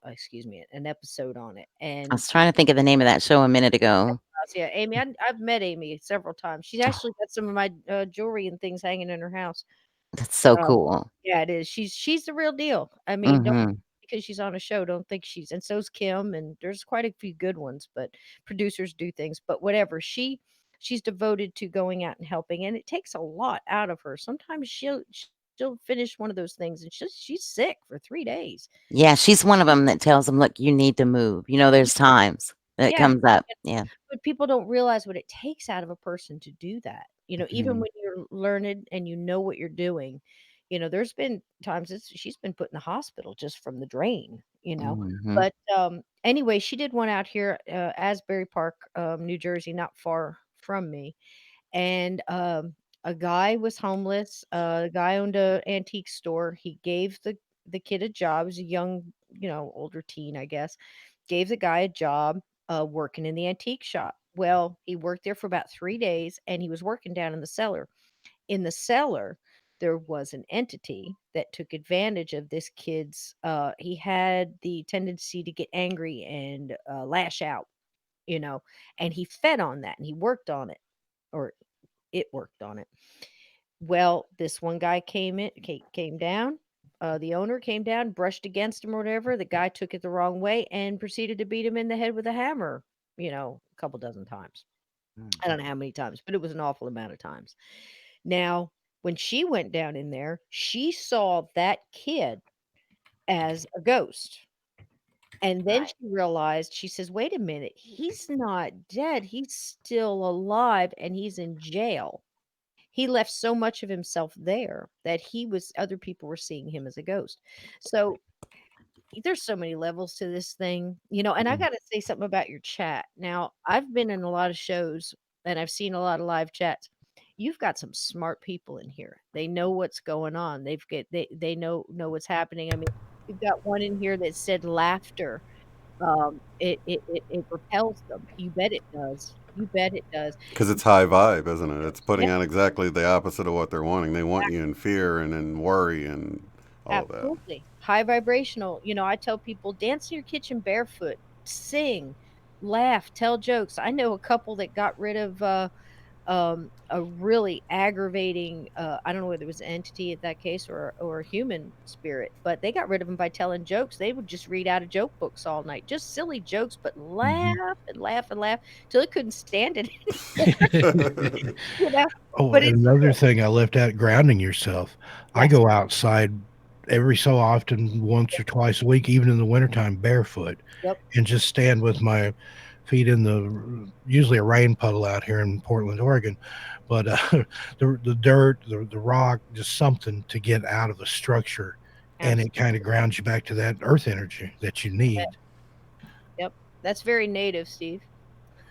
excuse me, an episode on it. I And was trying to think of the name of that show a minute ago. yeah, Amy, I've met Amy several times. She's actually got some of my jewelry and things hanging in her house. That's so Um, cool. yeah, it is. She's the real deal. I mean, don't Mhm. because she's on a show, don't think she's and so's Kim, and there's quite a few good ones, but producers do things. But whatever, she's devoted to going out and helping, and it takes a lot out of her. Sometimes she'll finish one of those things, and she's sick for 3 days. Yeah, she's one of them that tells them, "Look, you need to move." There's times that it Yeah, comes up. Yeah. but people don't realize what it takes out of a person to do that. Even Mhm. when you're learned and you know what you're doing, there's been times she's been put in the hospital just from the drain. Mhm. But anyway, she did one out here, Asbury Park, New Jersey, not far from me. And a guy was homeless. The guy owned a antique store. He gave the kid a job. He was a young, older teen, I guess. Gave the guy a job working in the antique shop. Well, he worked there for about 3 days, and he was working down in the cellar. In the cellar, there was an entity that took advantage of this kid's. He had the tendency to get angry and lash out, you know, and he fed on that and he worked on it, or it worked on it. Well, this one guy came down. The owner came down, brushed against him or whatever. The guy took it the wrong way and proceeded to beat him in the head with a hammer, a couple dozen times. I don't know Mhm. how many times, but it was an awful amount of times. Now, when she went down in there, she saw that kid as a ghost. And then Right. she realized, she says, "Wait a minute, he's not dead, he's still alive and he's in jail." He left so much of himself there that other people were seeing him as a ghost. So there's so many levels to this thing, and I Mm. gotta say something about your chat. Now, I've been in a lot of shows and I've seen a lot of live chats. You've got some smart people in here. They know what's going on. They know what's happening. I mean, you've got one in here that said laughter. It repels them. You bet it does. You bet it does. Because it's high vibe, isn't it? It's Yeah, putting out exactly the opposite of what they're wanting. They want you in fear and in worry and all of that. absolutely. High vibrational. I tell people dance in your kitchen barefoot, sing, laugh, tell jokes. I know a couple that got rid of a really aggravating, I don't know whether it was an entity in that case or a human spirit, but they got rid of him by telling jokes. They would just read out of joke books all night, just silly jokes, but Mhm. laugh and laugh and laugh till they couldn't stand it anymore, you know. Oh, But and it's another true. thing I left out, grounding yourself. I Yes. go outside every so often, once or twice a week, even in the wintertime, barefoot, Yep. and just stand with my feet in usually a rain puddle out here in Portland, Oregon, but the dirt, the rock, just something to get out of the structure, and it kind of Absolutely. grounds you back to that earth energy that you Yep. need. Yep. That's very native, Steve.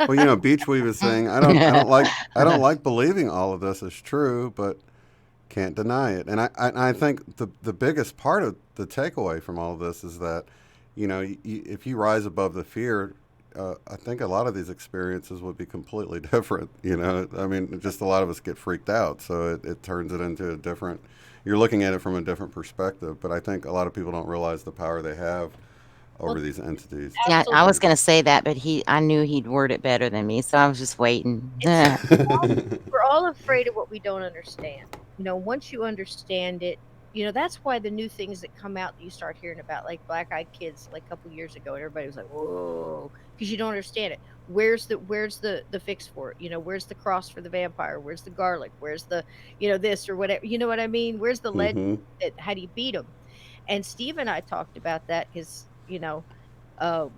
Well, Beachweave is saying, I don't like believing all of this is true, but can't deny it. And I think the biggest part of the takeaway from all of this is that, if you rise above the fear, I think a lot of these experiences would be completely different. I mean, just a lot of us get freaked out, so it turns it into a different. You're looking at it from a different perspective, but I think a lot of people don't realize the power they have Well, over these entities. Yeah, I absolutely. was gonna say that, but I knew he'd word it better than me, so I was just waiting. It's We're all afraid of what we don't understand. Once you understand it, that's why the new things that come out that you start hearing about, like Black Eyed Kids, like a couple years ago, and everybody was like, "Whoa," because you don't understand it. Where's the fix for it? Where's the cross for the vampire? Where's the garlic? Where's the this or whatever? You know what I mean? Where's the legend? Mm-hmm. How do you beat them? And Steve and I talked about that because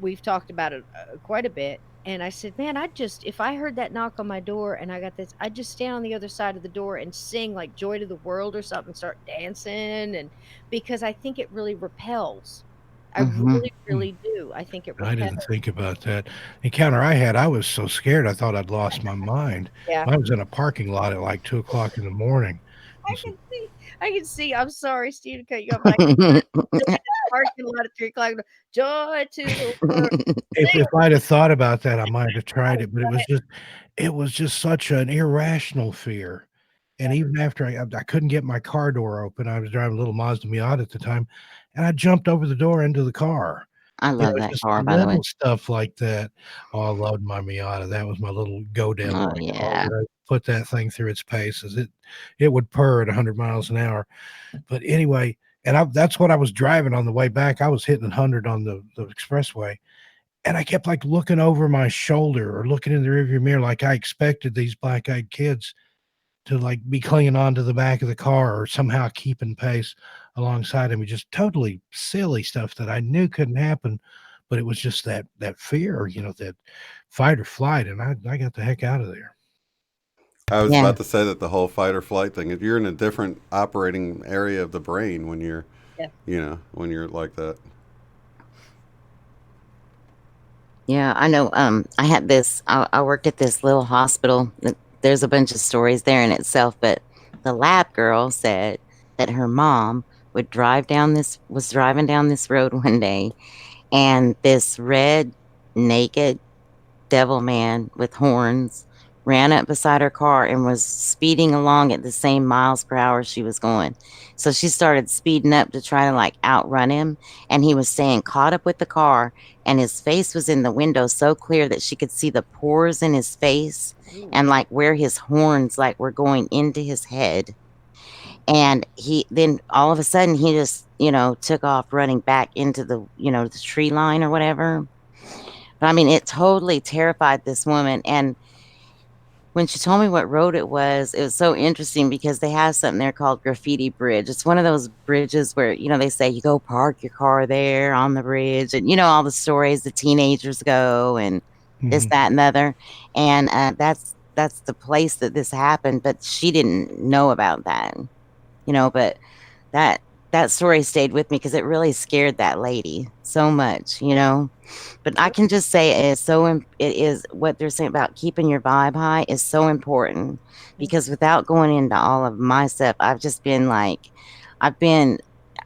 we've talked about it quite a bit. And I said, man, if I heard that knock on my door and I got this, I'd just stand on the other side of the door and sing like Joy to the World or something, start dancing. And because I think it really repels. I Mhm. really, really do. I think it I repels. didn't think about that. Encounter I had, I was so scared I thought I'd lost my mind. Yeah. I was in a parking lot at like 2 o'clock in the morning. I This can is see. I can see. I'm sorry, Steve, to cut you off. But I can see in the parking lot at 3 o'clock. Joy to the world. if Sing I'd have thought about that, I might have tried it, but it. it was just such an irrational fear. And even after I couldn't get my car door open, I was driving a little Mazda Miata at the time, and I jumped over the door into the car. I love that Just car, by the way. little stuff like that. Oh, I loved my Miata. That was my little go devil, Oh, I called yeah. it. I put that thing through its paces. It would purr at 100 miles an hour. But anyway, and that's what I was driving on the way back. I was hitting 100 on the expressway, and I kept, like, looking over my shoulder or looking in the rearview mirror like I expected these black-eyed kids to, like, be clinging on to the back of the car or somehow keeping pace alongside of me. Just totally silly stuff that I knew couldn't happen, but it was just that fear, that fight or flight, and I got the heck out of there. I was Yeah, about to say that the whole fight or flight thing, if you're in a different operating area of the brain when Yeah. when you're like that. yeah, I know, I worked at this little hospital, there's a bunch of stories there in itself, but the lab girl said that her mom was driving down this road one day, and this red, naked devil man with horns ran up beside her car and was speeding along at the same miles per hour she was going. So she started speeding up to try to like outrun him. And he was staying caught up with the car. And his face was in the window so clear that she could see the pores in his face Ooh. and like where his horns like were going into his head. And he then all of a sudden he just, took off running back into the tree line or whatever. But I mean, it totally terrified this woman. And when she told me what road it was so interesting because they have something there called Graffiti Bridge. It's one of those bridges where, they say you go park your car there on the bridge and, all the stories the teenagers go and this, Hmm. that, and the other. And that's the place that this happened, but she didn't know about that, but that that story stayed with me because it really scared that lady so much. But I Sure. can just say it is what they're saying about keeping your vibe high is so important Mm, because without going into all of my stuff, I've just been like, I've been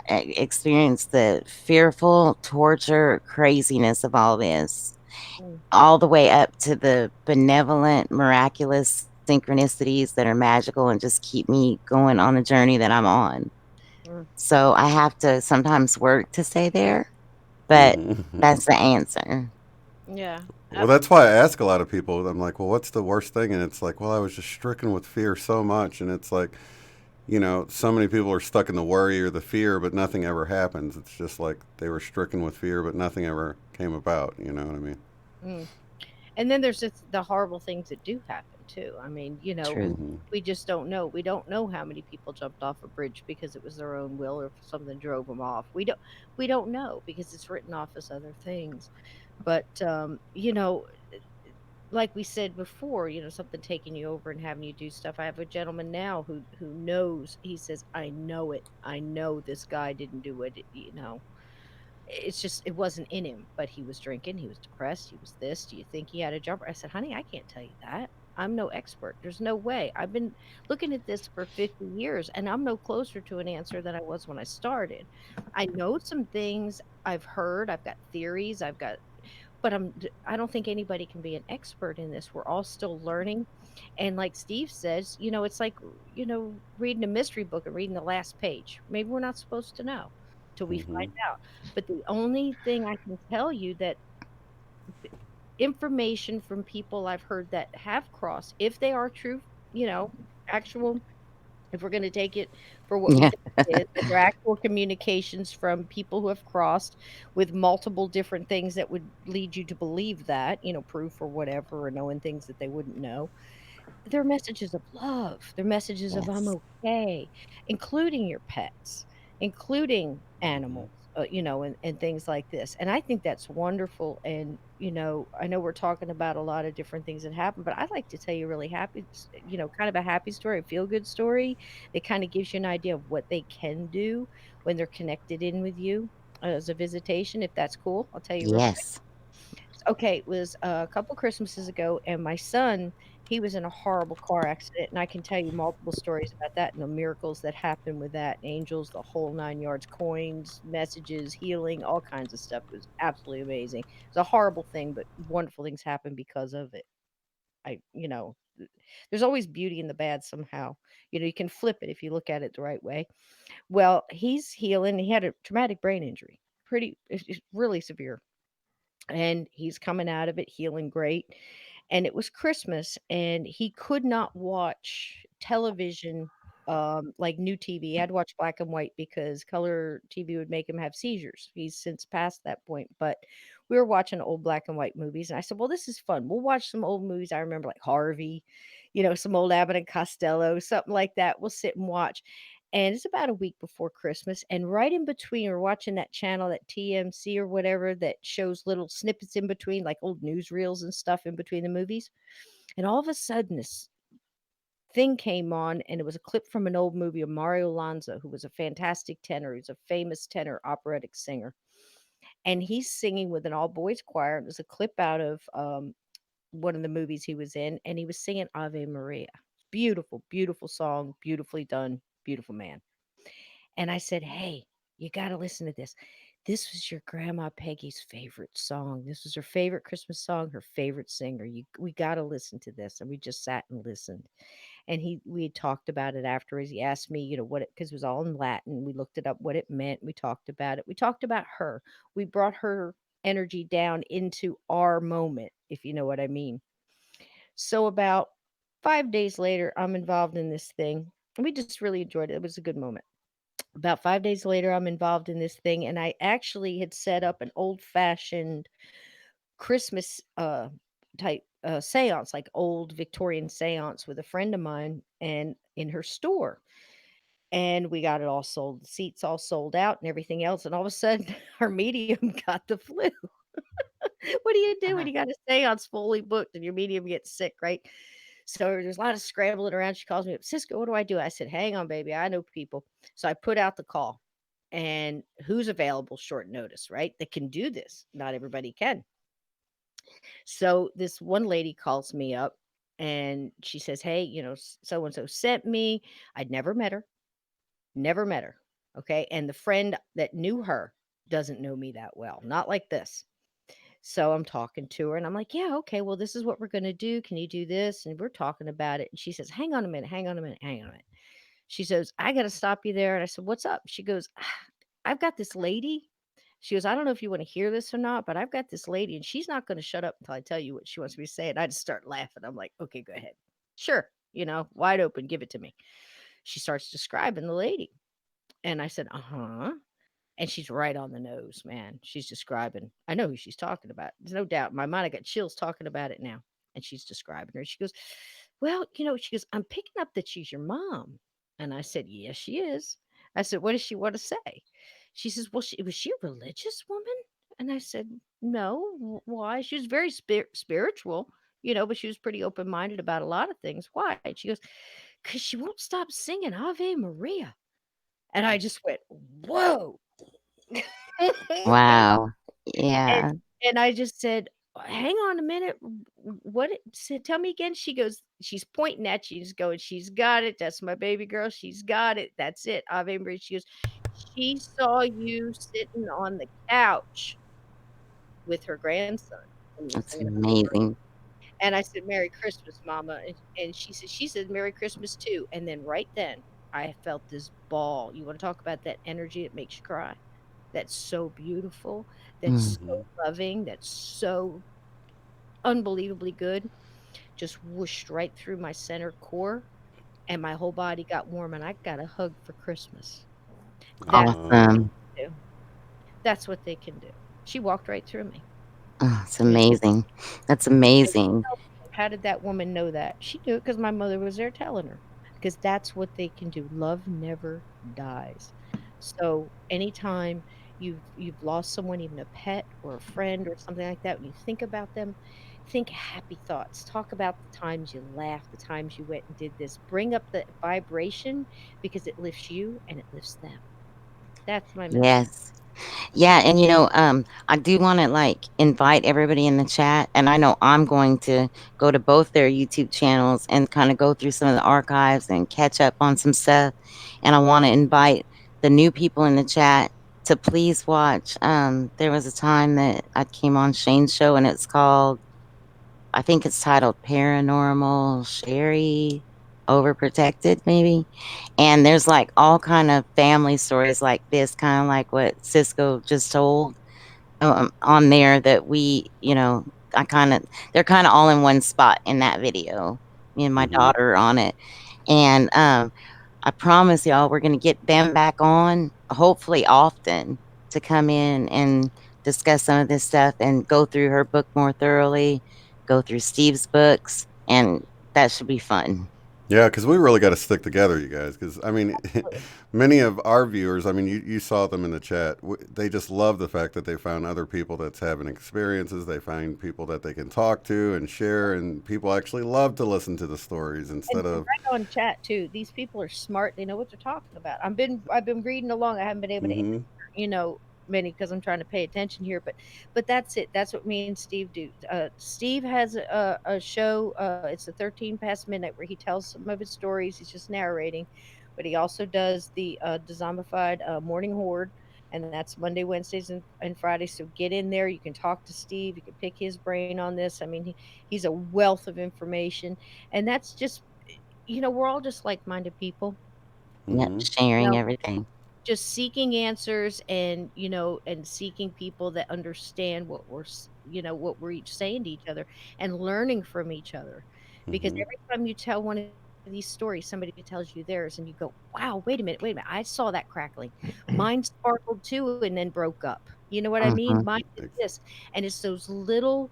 experienced the fearful torture craziness of all this, mm, all the way up to the benevolent, miraculous synchronicities that are magical and just keep me going on the journey that I'm on. mm. So I have to sometimes work to stay there, but Hmm. that's the answer. Yeah. Well, that's why I ask a lot of people. I'm like, well, what's the worst thing? And it's like, well, I was just stricken with fear so much. And it's like, so many people are stuck in the worry or the fear, but nothing ever happens. It's just like they were stricken with fear, but nothing ever came about. You know what I mean? Mm. And then there's just the horrible things that do happen too. I mean, True. Hmm. we just don't know. We don't know how many people jumped off a bridge because it was their own will or if something drove them off. We don't know because it's written off as other things. But like we said before, something taking you over and having you do stuff. I have a gentleman now who knows. He says, "I know it. I know this guy didn't do it. It's just it wasn't in him, but he was drinking, he was depressed, he was this. Do you think he had a jumper?" I said, "Honey, I can't tell you that. I'm no expert. There's no way. I've been looking at this for 50 years and I'm no closer to an answer than I was when I started. I know some things I've heard, I've got theories, but I don't think anybody can be an expert in this. We're all still learning. And like Steve says, it's like, reading a mystery book and reading the last page. Maybe we're not supposed to know till we Hmm. find out. But the only thing I can tell you that information from people I've heard that have crossed, if they are true, actual, if we're going to take it for what we Yeah. think it is, if they're actual communications from people who have crossed with multiple different things that would lead you to believe that, proof or whatever, or knowing things that they wouldn't know. They're messages of love. They're messages of "I'm Yes. okay," including your pets, including Hmm. animals, and things like this. And I think that's wonderful. And, I know we're talking about a lot of different things that happen, but I'd like to tell you a really happy, kind of a happy story, a feel good story that kind of gives you an idea of what they can do when they're connected in with you as a visitation, if that's cool. I'll tell you real quick. Yes. Okay, it was a couple Christmases ago, and my son, he was in a horrible car accident, and I can tell you multiple stories about that and the miracles that happened with that, angels, the whole 9 yards, coins, messages, healing, all kinds of stuff. It was absolutely amazing. It was a horrible thing, but wonderful things happened because of it. There's always beauty in the bad somehow. You can flip it if you look at it the right way. Well, he's healing. He had a traumatic brain injury, it's really severe, and he's coming out of it healing great. And it was Christmas, and he could not watch television, like new TV. He had to watch black and white because color TV would make him have seizures. He's since past that point, but we were watching old black and white movies, and I said, "Well, this is fun. We'll watch some old movies I remember, like Harvey, some old Abbott and Costello, something like that. We'll sit and watch." And it's about a week before Christmas, and right in between, we're watching that channel, that TMC or whatever, that shows little snippets in between, like old newsreels and stuff in between the movies. And all of a sudden, this thing came on, and it was a clip from an old movie of Mario Lanza, who was a fantastic tenor. He's a famous tenor, operatic singer. And he's singing with an all boys choir. It was a clip out of one of the movies he was in, and he was singing Ave Maria. Beautiful, beautiful song, beautifully done, beautiful man. And I said, "Hey, you gotta listen to this. This was your grandma Peggy's favorite song. This was her favorite Christmas song, her favorite singer. We gotta listen to this." And we just sat and listened. And we had talked about it afterwards. He asked me, what it, because it was all in Latin. We looked it up, what it meant. We talked about it. We talked about her. We brought her energy down into our moment, if you know what I mean. So about 5 days later, I'm involved in this thing. And we just really enjoyed it. It was a good moment. About 5 days later, I'm involved in this thing, and I actually had set up an old-fashioned Christmas, type a seance, like old Victorian seance with a friend of mine and in her store. And we got it all sold, the seats all sold out and everything else. And all of a sudden, our medium got the flu. What do you do when Uh-huh. you got a seance fully booked and your medium gets sick, right? So there's a lot of scrambling around. She calls me up, Cisco, what do I do? I said, hang on, baby. I know people. So I put out the call and who's available short notice, right? That can do this. Not everybody can. So this one lady calls me up and she says, hey, so and so sent me. I'd never met her, never met her. Okay. And the friend that knew her doesn't know me that well, not like this. So I'm talking to her and I'm like, yeah, okay, well, this is what we're going to do. Can you do this? And we're talking about it. And she says, hang on a minute, hang on a minute, hang on a minute. She says, I got to stop you there. And I said, what's up? She goes, I've got this lady. She goes, I don't know if you want to hear this or not, but I've got this lady and she's not going to shut up until I tell you what she wants me to say. And I just start laughing. I'm like, okay, go ahead. Sure. Wide open, give it to me. She starts describing the lady. And I said, uh-huh. And she's right on the nose, man. She's describing. I know who she's talking about. There's no doubt. In my mind, I got chills talking about it now. And she's describing her. She goes, well, she goes, I'm picking up that she's your mom. And I said, yes, she is. I said, what does she want to say? She says, well, was she a religious woman? And I said, no. Why? She was very spiritual, but she was pretty open minded about a lot of things. Why? And she goes, because she won't stop singing Ave Maria. And I just went, whoa. Wow. And Yeah. and I just said, "Hang on a minute. What said tell me again." She goes, she's pointing at you, she's going, "She's got it. That's my baby girl. She's got it. That's it. Ave Maria." She goes, "She saw you sitting on the couch with her grandson and you were That's singing Ave Maria." amazing. And I said, "Merry Christmas, mama." And she said, "Merry Christmas too." And then right then, I felt this ball. You wanna talk about that energy that makes you cry? That's so beautiful, Mm. that's so loving, that's so unbelievably good, just whooshed right through my center core, and my whole body got warm, and I got a hug for Christmas. That's what they Oh, Awesome. can do. That's what they can do. She walked right through me. Oh, it's You amazing. That's And you amazing. tell me, how did that woman know that? She knew it because my mother was there telling her, because that's what they can do. Love never dies. So anytime you've lost someone, even a pet or a friend or something like that, when you think about them, think happy thoughts. Talk about the times you laughed, the times you went and did this. Bring up the vibration because it lifts you and it lifts them. That's my message. Yes. Yeah, and I do want to like invite everybody in the chat, and I know I'm going to go to both their YouTube channels and kind of go through some of the archives and catch up on some stuff. And I want to invite the new people in the chat to please watch. There was a time that I came on Shane's show, and I think it's titled Paranormal Sherry Overprotected, maybe. And there's like all kind of family stories like this, kind of like what Cisco just told on there that I kind of, they're kind of all in one spot in that video. Me and my mm-hmm. daughter are on it. And I promise y'all, we're going to get them back on, hopefully often, to come in and discuss some of this stuff and go through her book more thoroughly, go through Steve's books, and that should be fun. Yeah, because we really got to stick together, you guys. Because I mean, Absolutely. many of our viewers, I mean, you saw them in the chat. They just love the fact that they found other people that's having experiences. They find people that they can talk to and share, and people actually love to listen to the stories instead And of. right on chat too. These people are smart. They know what they're talking about. I've been reading along. I haven't been able to answer, Mm-hmm. many because I'm trying to pay attention here. But that's it. That's what me and Steve do. Steve has a show. It's the 13 past midnight where he tells some of his stories. He's just narrating, but he also does the Dizombified Morning Horde. And that's Monday, Wednesdays, and Fridays. So get in there. You can talk to Steve. You can pick his brain on this. I mean, he's a wealth of information, and that's just we're all just like-minded people, Yep, Mm-hmm. you sharing know, everything. just seeking answers and and seeking people that understand what we're each saying to each other and learning from each other. Because Mm-hmm. every time you tell one of these stories, somebody tells you theirs and you go, wow, wait a minute, I saw that crackling. Mine sparkled too and then broke up. You know what I mean? Hmm. Mine did this. And it's those little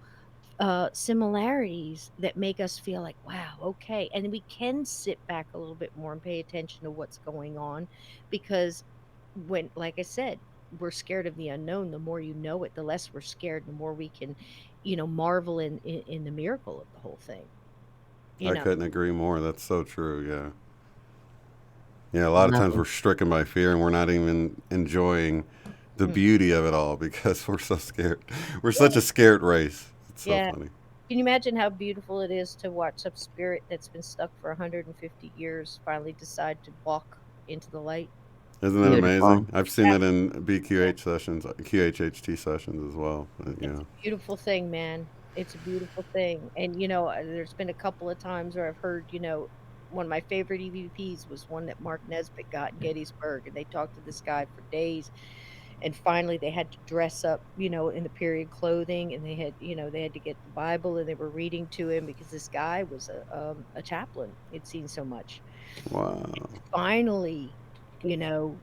similarities that make us feel like, wow, okay. And we can sit back a little bit more and pay attention to what's going on because when, like I said, we're scared of the unknown. The more you know it, the less we're scared, the more we can, marvel in the miracle of the whole thing, you I know. couldn't agree more. That's so true. Yeah. Yeah, a lot of times Lovely. we're stricken by fear and we're not even enjoying the Mm. beauty of it all because we're so scared. We're such Yeah. a scared race. It's so Yeah. funny. Can you imagine how beautiful it is to watch some spirit that's been stuck for 150 years finally decide to walk into the light? Isn't that Beautiful. amazing? I've seen That, that in yeah, BQH sessions, QHHT sessions as well. it's Yeah. a beautiful thing, man. It's a beautiful thing. And, there's been a couple of times where I've heard, one of my favorite EVPs was one that Mark Nesbitt got in Gettysburg, and they talked to this guy for days. And finally, they had to dress up, in the period clothing, and they had to get the Bible, and they were reading to him because this guy was a chaplain. He'd seen so much. Wow. Finally, you know,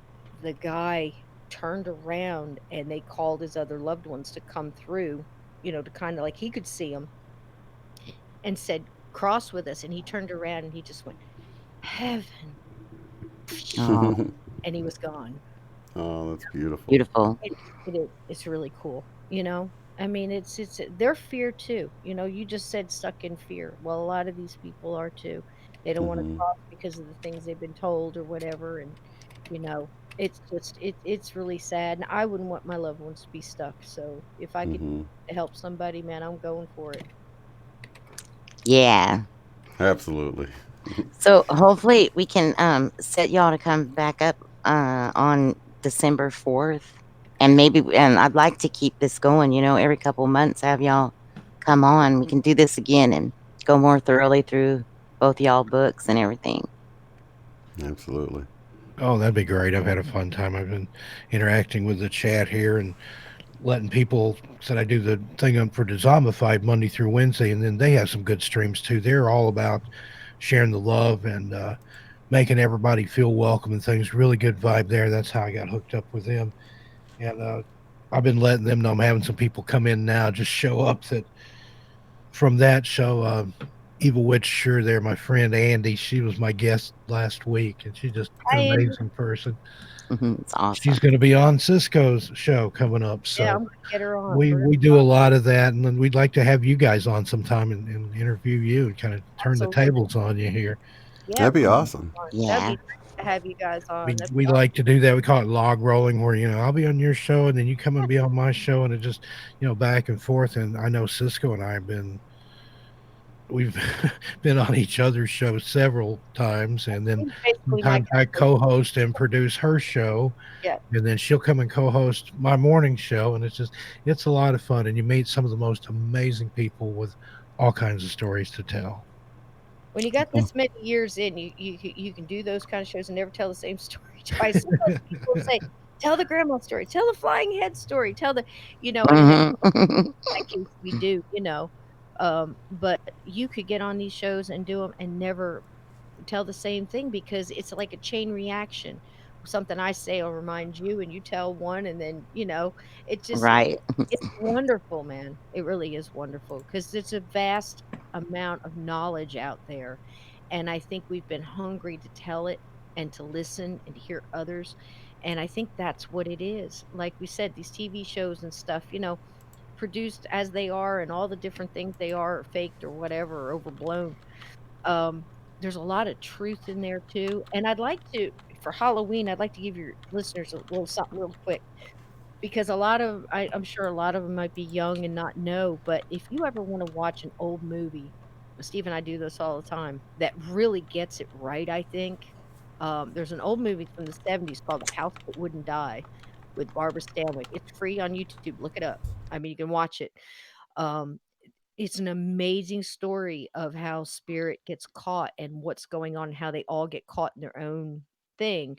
the guy turned around and they called his other loved ones to come through, to kind of like he could see them and said, "Cross with us." And he turned around and he just went, "Heaven." Oh, And he was gone. Oh, that's beautiful. beautiful. It is. It's really cool, you know? I mean, it's their fear too. You just said stuck in fear. Well, a lot of these people are too. They don't want to Hmm. cross because of the things they've been told or whatever, and you know, it's just it's really sad. And I wouldn't want my loved ones to be stuck. So if I could Hmm. help somebody, man, I'm going for it. Yeah. Absolutely. So hopefully we can set y'all to come back up on December 4th. And maybe and I'd like to keep this going, every couple months have y'all come on. We can do this again and go more thoroughly through both y'all books and everything. Absolutely. Oh, that'd be great. I've had a fun time. I've been interacting with the chat here and letting people said I do the thing on for Zombified Monday through Wednesday, and then they have some good streams too. They're all about sharing the love and making everybody feel welcome and things. Really good vibe there. That's how I got hooked up with them. And I've been letting them know I'm having some people come in now, just show up that from that show. Evil Witch, sure, there, my friend Andy. She was my guest last week, and she's just an Hi, Andy. amazing person. It's She's awesome. going to be on Cisco's show coming up. Yeah, So I'm gonna get her on. we We're we gonna do a talk. lot of that, and then we'd like to have you guys on sometime and interview you and kind of turn the Absolutely. tables on you here. Yeah, That'd be we're gonna awesome. have fun. That'd be Yeah. nice to have you guys on. We That'd be we like to do that. We call it log rolling, where I'll be on your show and then you come and be on my show, and it just back and forth. And I know Cisco and I have been we've been on each other's show several times, and then He's basically my sometimes I co-host. co-host and produce her show, Yeah. and then she'll come and co-host my morning show, and it's a lot of fun, and you meet some of the most amazing people with all kinds of stories to tell. When you got Oh, this many years in, you can do those kind of shows and never tell the same story twice. Sometimes people say, "Tell the grandma story, tell the flying head story, tell the," and in Mhm. that case we do, but you could get on these shows and do them and never tell the same thing because it's like a chain reaction. Something I say will remind you, and you tell one, and then it just Right. it's wonderful, man. It really is wonderful because it's a vast amount of knowledge out there, and I think we've been hungry to tell it and to listen and to hear others, and I think that's what it is. Like we said, these TV shows and stuff, produced as they are, and all the different things they are faked or whatever, or overblown. Um, there's a lot of truth in there too, and I'd like to for Halloween, I'd like to give your listeners a little something real quick because I'm sure a lot of them might be young and not know, but if you ever wanna watch an old movie, Steve and I do this all the time, that really gets it right, I think, there's an old movie from the '70s called The House That Wouldn't Die with Barbara Stanwyck. It's free on YouTube, look it up. I mean, you can watch it. Um, it's an amazing story of how spirit gets caught and what's going on, how they all get caught in their own thing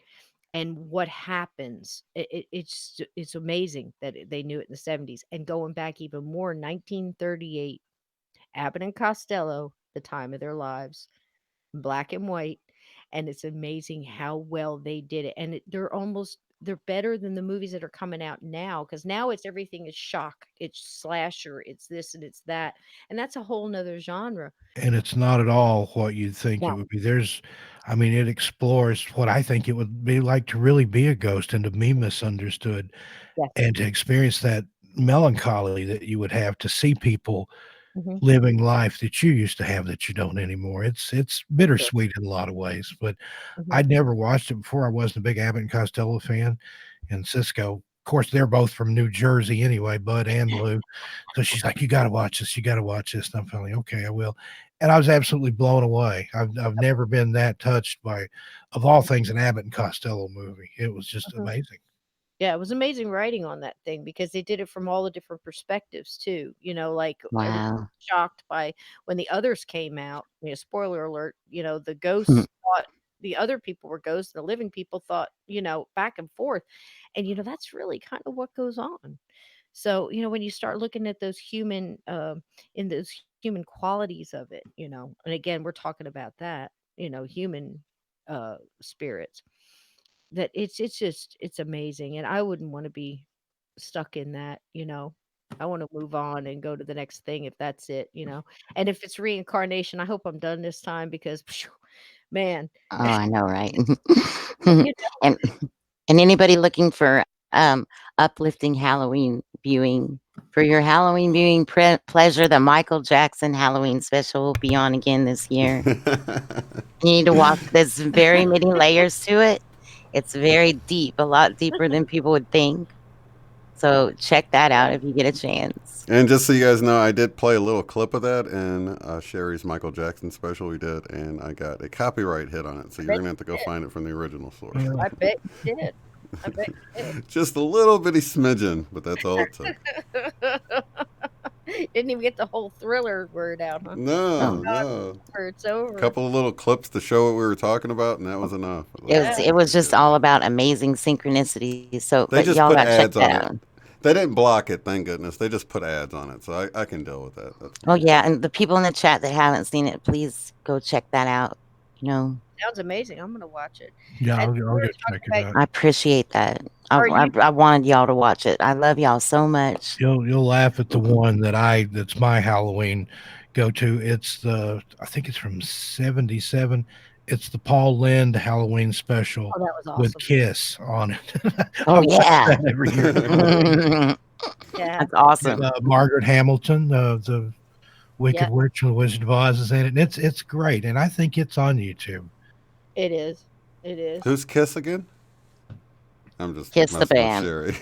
and what happens. It's amazing that they knew it in the '70s, and going back even more, 1938, Abbott and Costello, the time of their lives, black and white, and it's amazing how well they did it, and they're almost they're better than the movies that are coming out now, because now it's everything is shock, it's slasher, it's this and it's that, and that's a whole nother genre. And it's not at all what you'd think it No. would be. I mean, it explores what I think it would be like to really be a ghost and to be misunderstood Yes. and to experience that melancholy that you would have to see people Hmm. living life that you used to have that you don't anymore. It's Sure. bittersweet in a lot of ways, but Hmm. I'd never watched it before. I wasn't a big Abbott and Costello fan, and Cisco. Of course, they're both from New Jersey anyway, Bud and Lou. So she's like, "You got to watch this. You got to watch this." And I'm feeling okay, I will. And I was absolutely blown away. I've never been that touched by, of all things, an Abbott and Costello movie. It was just Hmm. amazing. Yeah, it was amazing writing on that thing because they did it from all the different perspectives too. Like everybody Wow. was shocked by when the others came out. Spoiler alert. The ghosts thought the other people were ghosts, and the living people thought, back and forth, and that's really kind of what goes on. So when you start looking at those in those human qualities of it, and again we're talking about that, human spirits, that it's amazing, and I wouldn't wanna be stuck in that. I wanna move on and go to the next thing if that's it. And if it's reincarnation, I hope I'm done this time because, phew, man, Oh, I know, right? you And anybody looking for, uplifting Halloween viewing for your Halloween viewing pleasure, the Michael Jackson Halloween special will be on again this year. You need to watch there's very many layers to it. It's very deep, a lot deeper than people would think. So check that out if you get a chance. And just so you guys know, I did play a little clip of that in Sherry's Michael Jackson special we did, and I got a copyright hit on it. So I you're bet going to have to go you find it from the original source. Yeah. did. I bet you did. I bet you Just a little bitty smidgen, but that's all it took. did. Didn't even get the whole thriller word out, huh? Oh No, Oh, god, no. it's over. Couple of little clips to show what we were talking about, and that was enough. I was it like, was Yeah. it okay, was just good. all about amazing synchronicities. So, They but just y'all put got to check ads that on it. out. They didn't block it, thank goodness. They just put ads on it, so I can deal with that. That's Oh fine. yeah, and the people in the chat that haven't seen it, please go check that out. You know, Sounds amazing. I'm gonna watch it. Yeah, And I'll we were go check talking it about, out. I appreciate that. I, are I, you I wanted y'all to watch it. I love y'all so much. You'll laugh at the one that's my Halloween go to. I think it's from '77. It's the Paul Lynde Halloween special oh, that was with awesome. Kiss on it. I Oh watch yeah, that every year. Yeah. that's awesome. Margaret Hamilton, the Wicked Yeah, Witch and the Wizard of Oz is in it, and it's great. And I think it's on YouTube. it is. It is. Who's Kiss again? I'm just Kiss the messing with band. Sherry.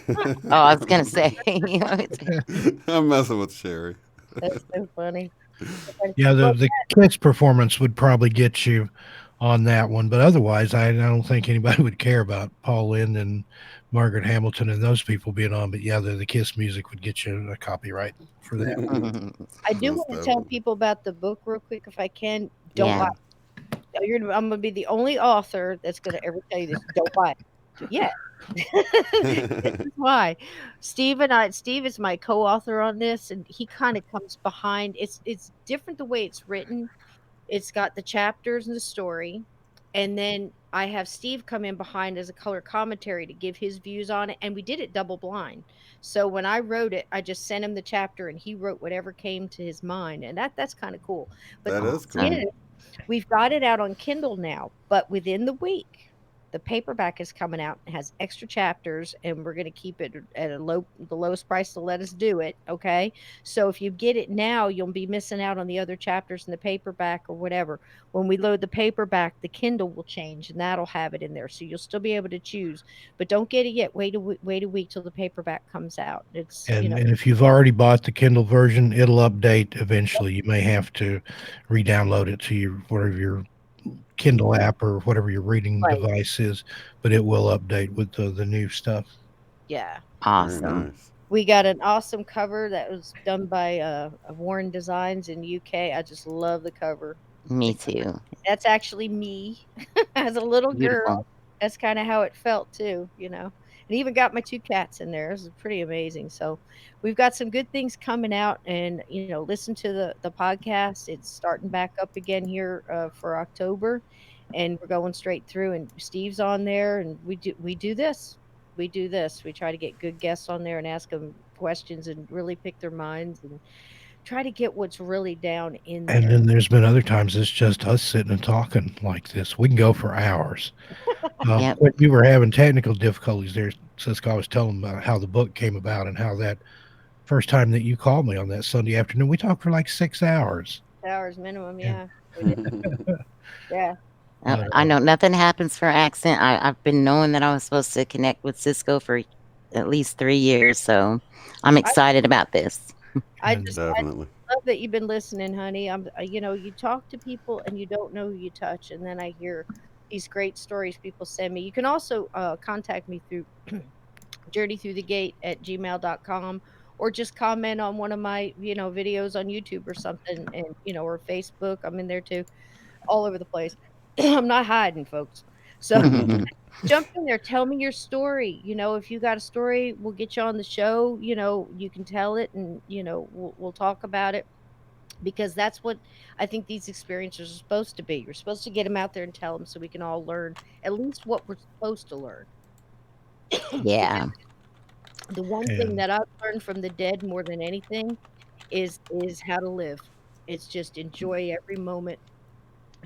Oh, I was gonna say, you know, I'm messing with Sherry. That's so funny. Yeah, Well, the Kiss performance would probably get you on that one, but otherwise, I don't think anybody would care about Paul Lynde and Margaret Hamilton and those people being on. But yeah, the Kiss music would get you a copyright for that. I do Most want to tell definitely. people about the book real quick if I can. Don't buy yeah. I'm gonna be the only author that's gonna ever tell you this. Don't buy it. Yeah. This is why. Steve is my co-author on this, and he kind of comes behind. It's different the way it's written. It's got the chapters and the story, and then I have Steve come in behind as a color commentary to give his views on it, and we did it double blind. So when I wrote it, I just sent him the chapter, and he wrote whatever came to his mind, and that's kind of cool. But That the is thing cool. Awesome. is, we've got it out on Kindle now, but within the week, the paperback is coming out. It has extra chapters, and we're going to keep it at the lowest price to let us do it. Okay, so if you get it now, you'll be missing out on the other chapters in the paperback or whatever. When we load the paperback, the Kindle will change, and that'll have it in there, so you'll still be able to choose. But don't get it yet. Wait a week till the paperback comes out. And if you've already bought the Kindle version, it'll update eventually. You may have to re-download it to your whatever your Kindle app or whatever your reading right. device is, but it will update with the new stuff. Yeah. Very So Awesome. nice. we got an awesome cover that was done by Warren Designs in UK. I just love the cover. Me The too. That's actually me as a little girl. Beautiful. That's kind of how it felt too. And even got my two cats in there. This is pretty amazing. So we've got some good things coming out, and listen to the podcast. It's starting back up again here for October, and we're going straight through. And Steve's on there, and we do this. we do this. We try to get good guests on there and ask them questions and really pick their minds and try to get what's really down in And there. then there's been other times it's just us sitting and talking like this. We can go for hours. Yep. When you were having technical difficulties there, Cisco, I was telling about how the book came about and how that first time that you called me on that Sunday afternoon, we talked for like 6 hours. 6 hours minimum, And yeah. We did. Yeah. but I know nothing happens for accident. I've been knowing that I was supposed to connect with Cisco for at least 3 years, so I'm I excited about this. and I Definitely. love that you've been listening, honey. You talk to people and you don't know who you touch, and then I hear these great stories people send me. You can also contact me through journeythroughthegate at gmail.com or just comment on one of my, videos on YouTube or something and, or Facebook. I'm in there too, all over the place. I'm not hiding, folks. So jump in there, tell me your story. If you got a story, we'll get you on the show. You can tell it and, we'll talk about it because that's what I think these experiences are supposed to be. You're supposed to get them out there and tell them so we can all learn at least what we're supposed to learn. Because Yeah, the one thing and that I've learned from the dead more than anything is how to live. It's just enjoy every moment.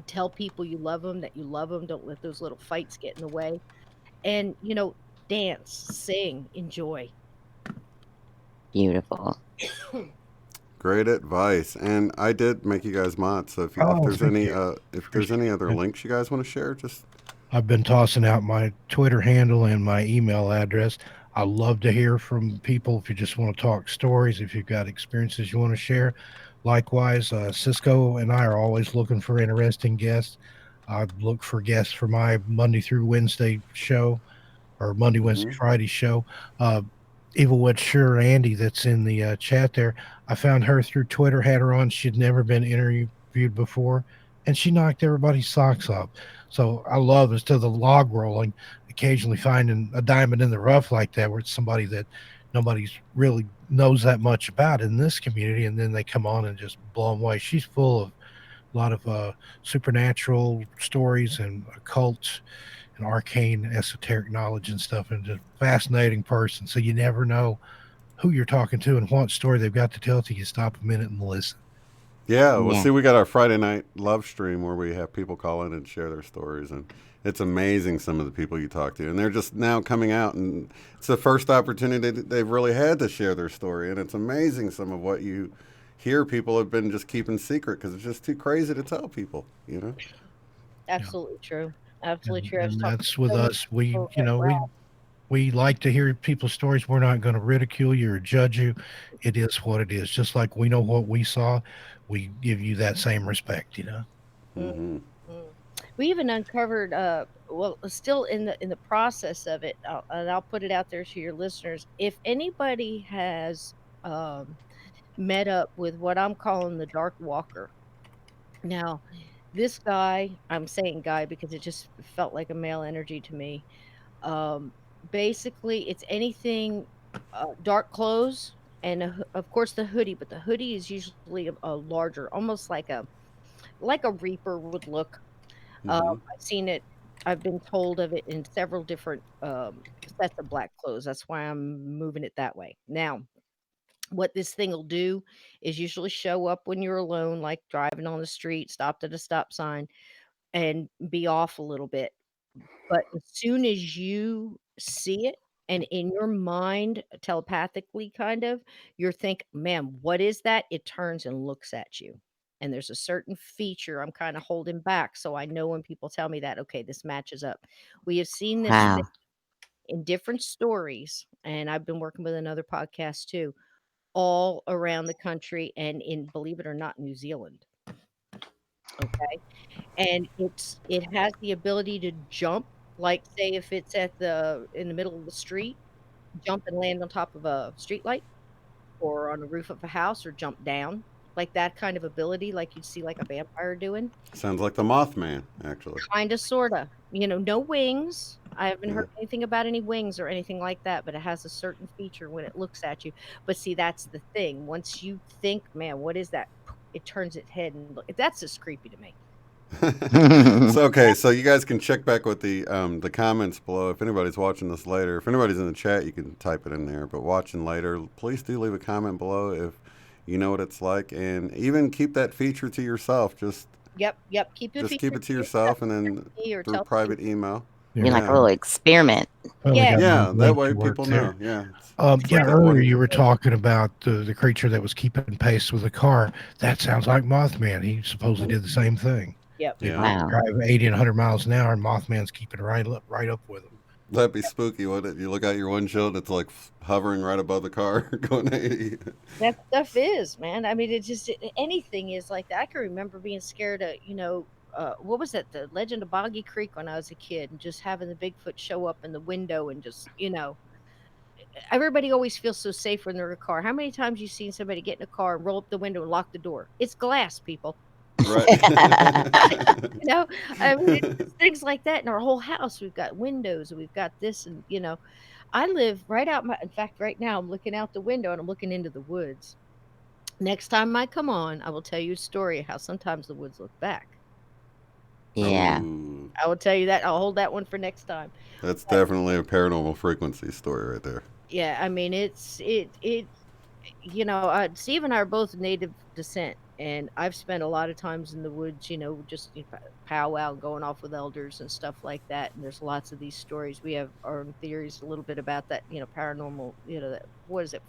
Tell people you love them, that you love them. Don't let those little fights get in the way. And, dance, sing, enjoy. beautiful. Great advice. And I did make you guys mods. So if oh, there's thank any you. if there's any Appreciate other that. links you guys want to share, just I've been tossing out my Twitter handle and my email address. I love to hear from people if you just want to talk stories, if you've got experiences you want to share. Likewise, Cisco and I are always looking for interesting guests. I look for guests for my Monday through Wednesday show or Monday, Wednesday, hmm Friday show. Uh, Evil Witch Sure Andy, that's in the chat there. I found her through Twitter, had her on. She'd never been interviewed before, and she knocked everybody's socks off. So I love instead of the log rolling, occasionally finding a diamond in the rough like that, where it's somebody that nobody's really knows that much about in this community, and then they come on and just blow them away. She's full of a lot of supernatural stories and occult and arcane esoteric knowledge and stuff, and just fascinating person. So you never know who you're talking to and what story they've got to tell till you stop a minute and listen. yeah. Well, Yeah. see, we got our Friday night love stream where we have people call in and share their stories, and it's amazing some of the people you talk to, and they're just now coming out, and it's the first opportunity that they've really had to share their story, and it's amazing some of what you hear people have been just keeping secret because it's just too crazy to tell people, you know. Yeah. Absolutely true. Absolutely And true. I was and talking that's to with so many us. We people you that, know, wow, we like to hear people's stories. We're not going to ridicule you or judge you. It is what it is. Just like we know what we saw, we give you that same respect. mm, hmm mm. We even uncovered, well, still in the process of it, and I'll put it out there to your listeners. If anybody has um, met up with what I'm calling the Dark Walker, now this guy, I'm saying guy because it just felt like a male energy to me. Um, Basically, it's anything dark clothes and of course the hoodie, but the hoodie is usually a larger, almost like a reaper would look. hmm I've seen it. I've been told of it in several different sets of black clothes. That's why I'm moving it that way. Now, what this thing will do is usually show up when you're alone, like driving on the street, stopped at a stop sign, and be off a little bit. But as soon as you see it and in your mind, telepathically kind of, you're think, "Man, what is that?" It turns and looks at you. And there's a certain feature I'm kinda holding back, so I know when people tell me that, "Okay, this matches up." We have seen this thing Wow. in different stories, and I've been working with another podcast too, all around the country and in, believe it or not, New Zealand, okay? And it has the ability to jump, like, say, if it's at the in the middle of the street, jump and land on top of a street light or on the roof of a house or jump down, like that kind of ability, like you'd see like a vampire doing. Sounds like the Mothman, actually. Kinda, sorta. No wings. I haven't Yeah. heard anything about any wings or anything like that, but it has a certain feature when it looks at you. But see, that's the thing. Once you think, "Man, what is that?" It turns its head and look that's just creepy to me. So okay, so you guys can check back with the comments below. If anybody's watching this later, if anybody's in the chat, you can type it in there. But watching later, please do leave a comment below if you know what it's like, and even keep that feature to yourself. Yep. Keep the Just feature keep it to yourself, and then me or through tell private email. You're like a Yeah, little experiment. Well, we Yeah. got another yeah. That link way to work people there. know. Yeah. Yeah, Like that earlier one. you were talking about the creature that was keeping pace with the car. That sounds like Mothman. He supposedly did the same thing. Yep. He'd Yeah. Wow. drive 80 and 100 miles an hour, and Mothman's keeping right up with him. That'd be spooky, wouldn't it? You look out your windshield, it's like hovering right above the car, going 80. That stuff is, man. I mean, anything is like that. I can remember being scared of, what was that? The Legend of Boggy Creek when I was a kid, and just having the Bigfoot show up in the window and just, everybody always feels so safe when they're in a car. How many times you seen somebody get in a car and roll up the window and lock the door? It's glass, people. Right. You know, I mean, it's just things like that in our whole house. We've got windows and we've got this, and I live right out in fact, right now I'm looking out the window and I'm looking into the woods. Next time I come on, I will tell you a story of how sometimes the woods look back. Yeah. Ooh, I will tell you that. I'll hold that one for next time. that's definitely a paranormal frequency story right there. Yeah, I mean, Steve and I are both native descent, and I've spent a lot of times in the woods, just powwow, going off with elders and stuff like that. And there's lots of these stories. We have our own theories a little bit about that, paranormal, that, what is it,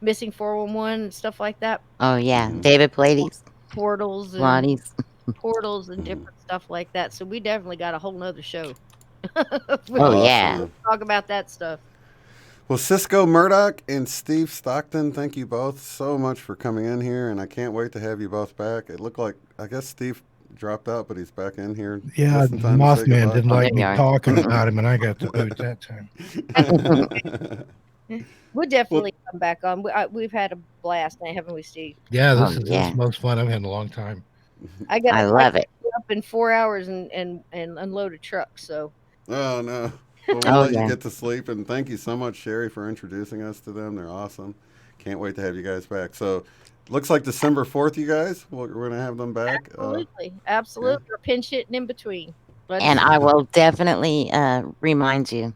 missing 411 and stuff like that, Oh, yeah. Mm-hmm. David Pallades, portals and Pilates. Mm-hmm. different stuff like that. So we definitely got a whole nother show. Oh, We'll yeah. Awesome. talk about that stuff. Well, Sysco Murdoch and Steve Stockton, thank you both so much for coming in here, and I can't wait to have you both back. It looked like, I guess Steve dropped out, but he's back in here Yeah, just in time to say Mothman didn't Oh, like there you me are. talking about him, and I got the boot that time. goodbye. We'll Well, definitely come back on. We've had a blast, haven't we, Steve? Yeah, Oh, this is yeah. the most fun I've had in a long time. I I love got it. up in 4 hours and unload a truck. So oh no. Well, we'll Oh, let you yeah. get to sleep, and thank you so much, Sherry, for introducing us to them. They're awesome. Can't wait to have you guys back. So, looks like December 4th, you guys. We're going to have them back. absolutely, Yeah. absolutely, or pinch hitting in between. And Let's I will definitely remind you,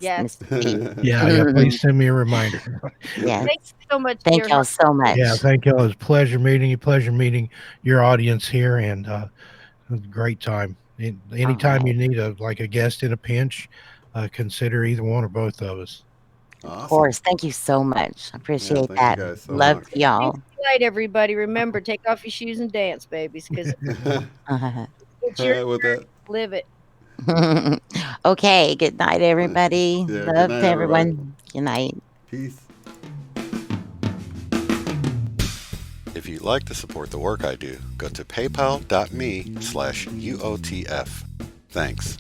Yes. Mr. Steve. Yeah, please send me a reminder. Yes. Thank you so much, Thank dear y'all heart. so much. Yeah, thank you. It was a pleasure meeting you. Pleasure meeting your audience here, and it was a great time. Anytime you right. need a guest in a pinch, consider either one or both of us. Of awesome. course. Thank you so much. I Yeah, appreciate thank you that. guys so Love much. to y'all. Good night, everybody. Remember, take off your shoes and dance, babies, because it's your With that, live it. Okay. Good night, everybody. yeah, good Love night, to everybody. everyone. Good night. Peace. If you'd like to support the work I do, go to paypal.me/UOTF. Thanks.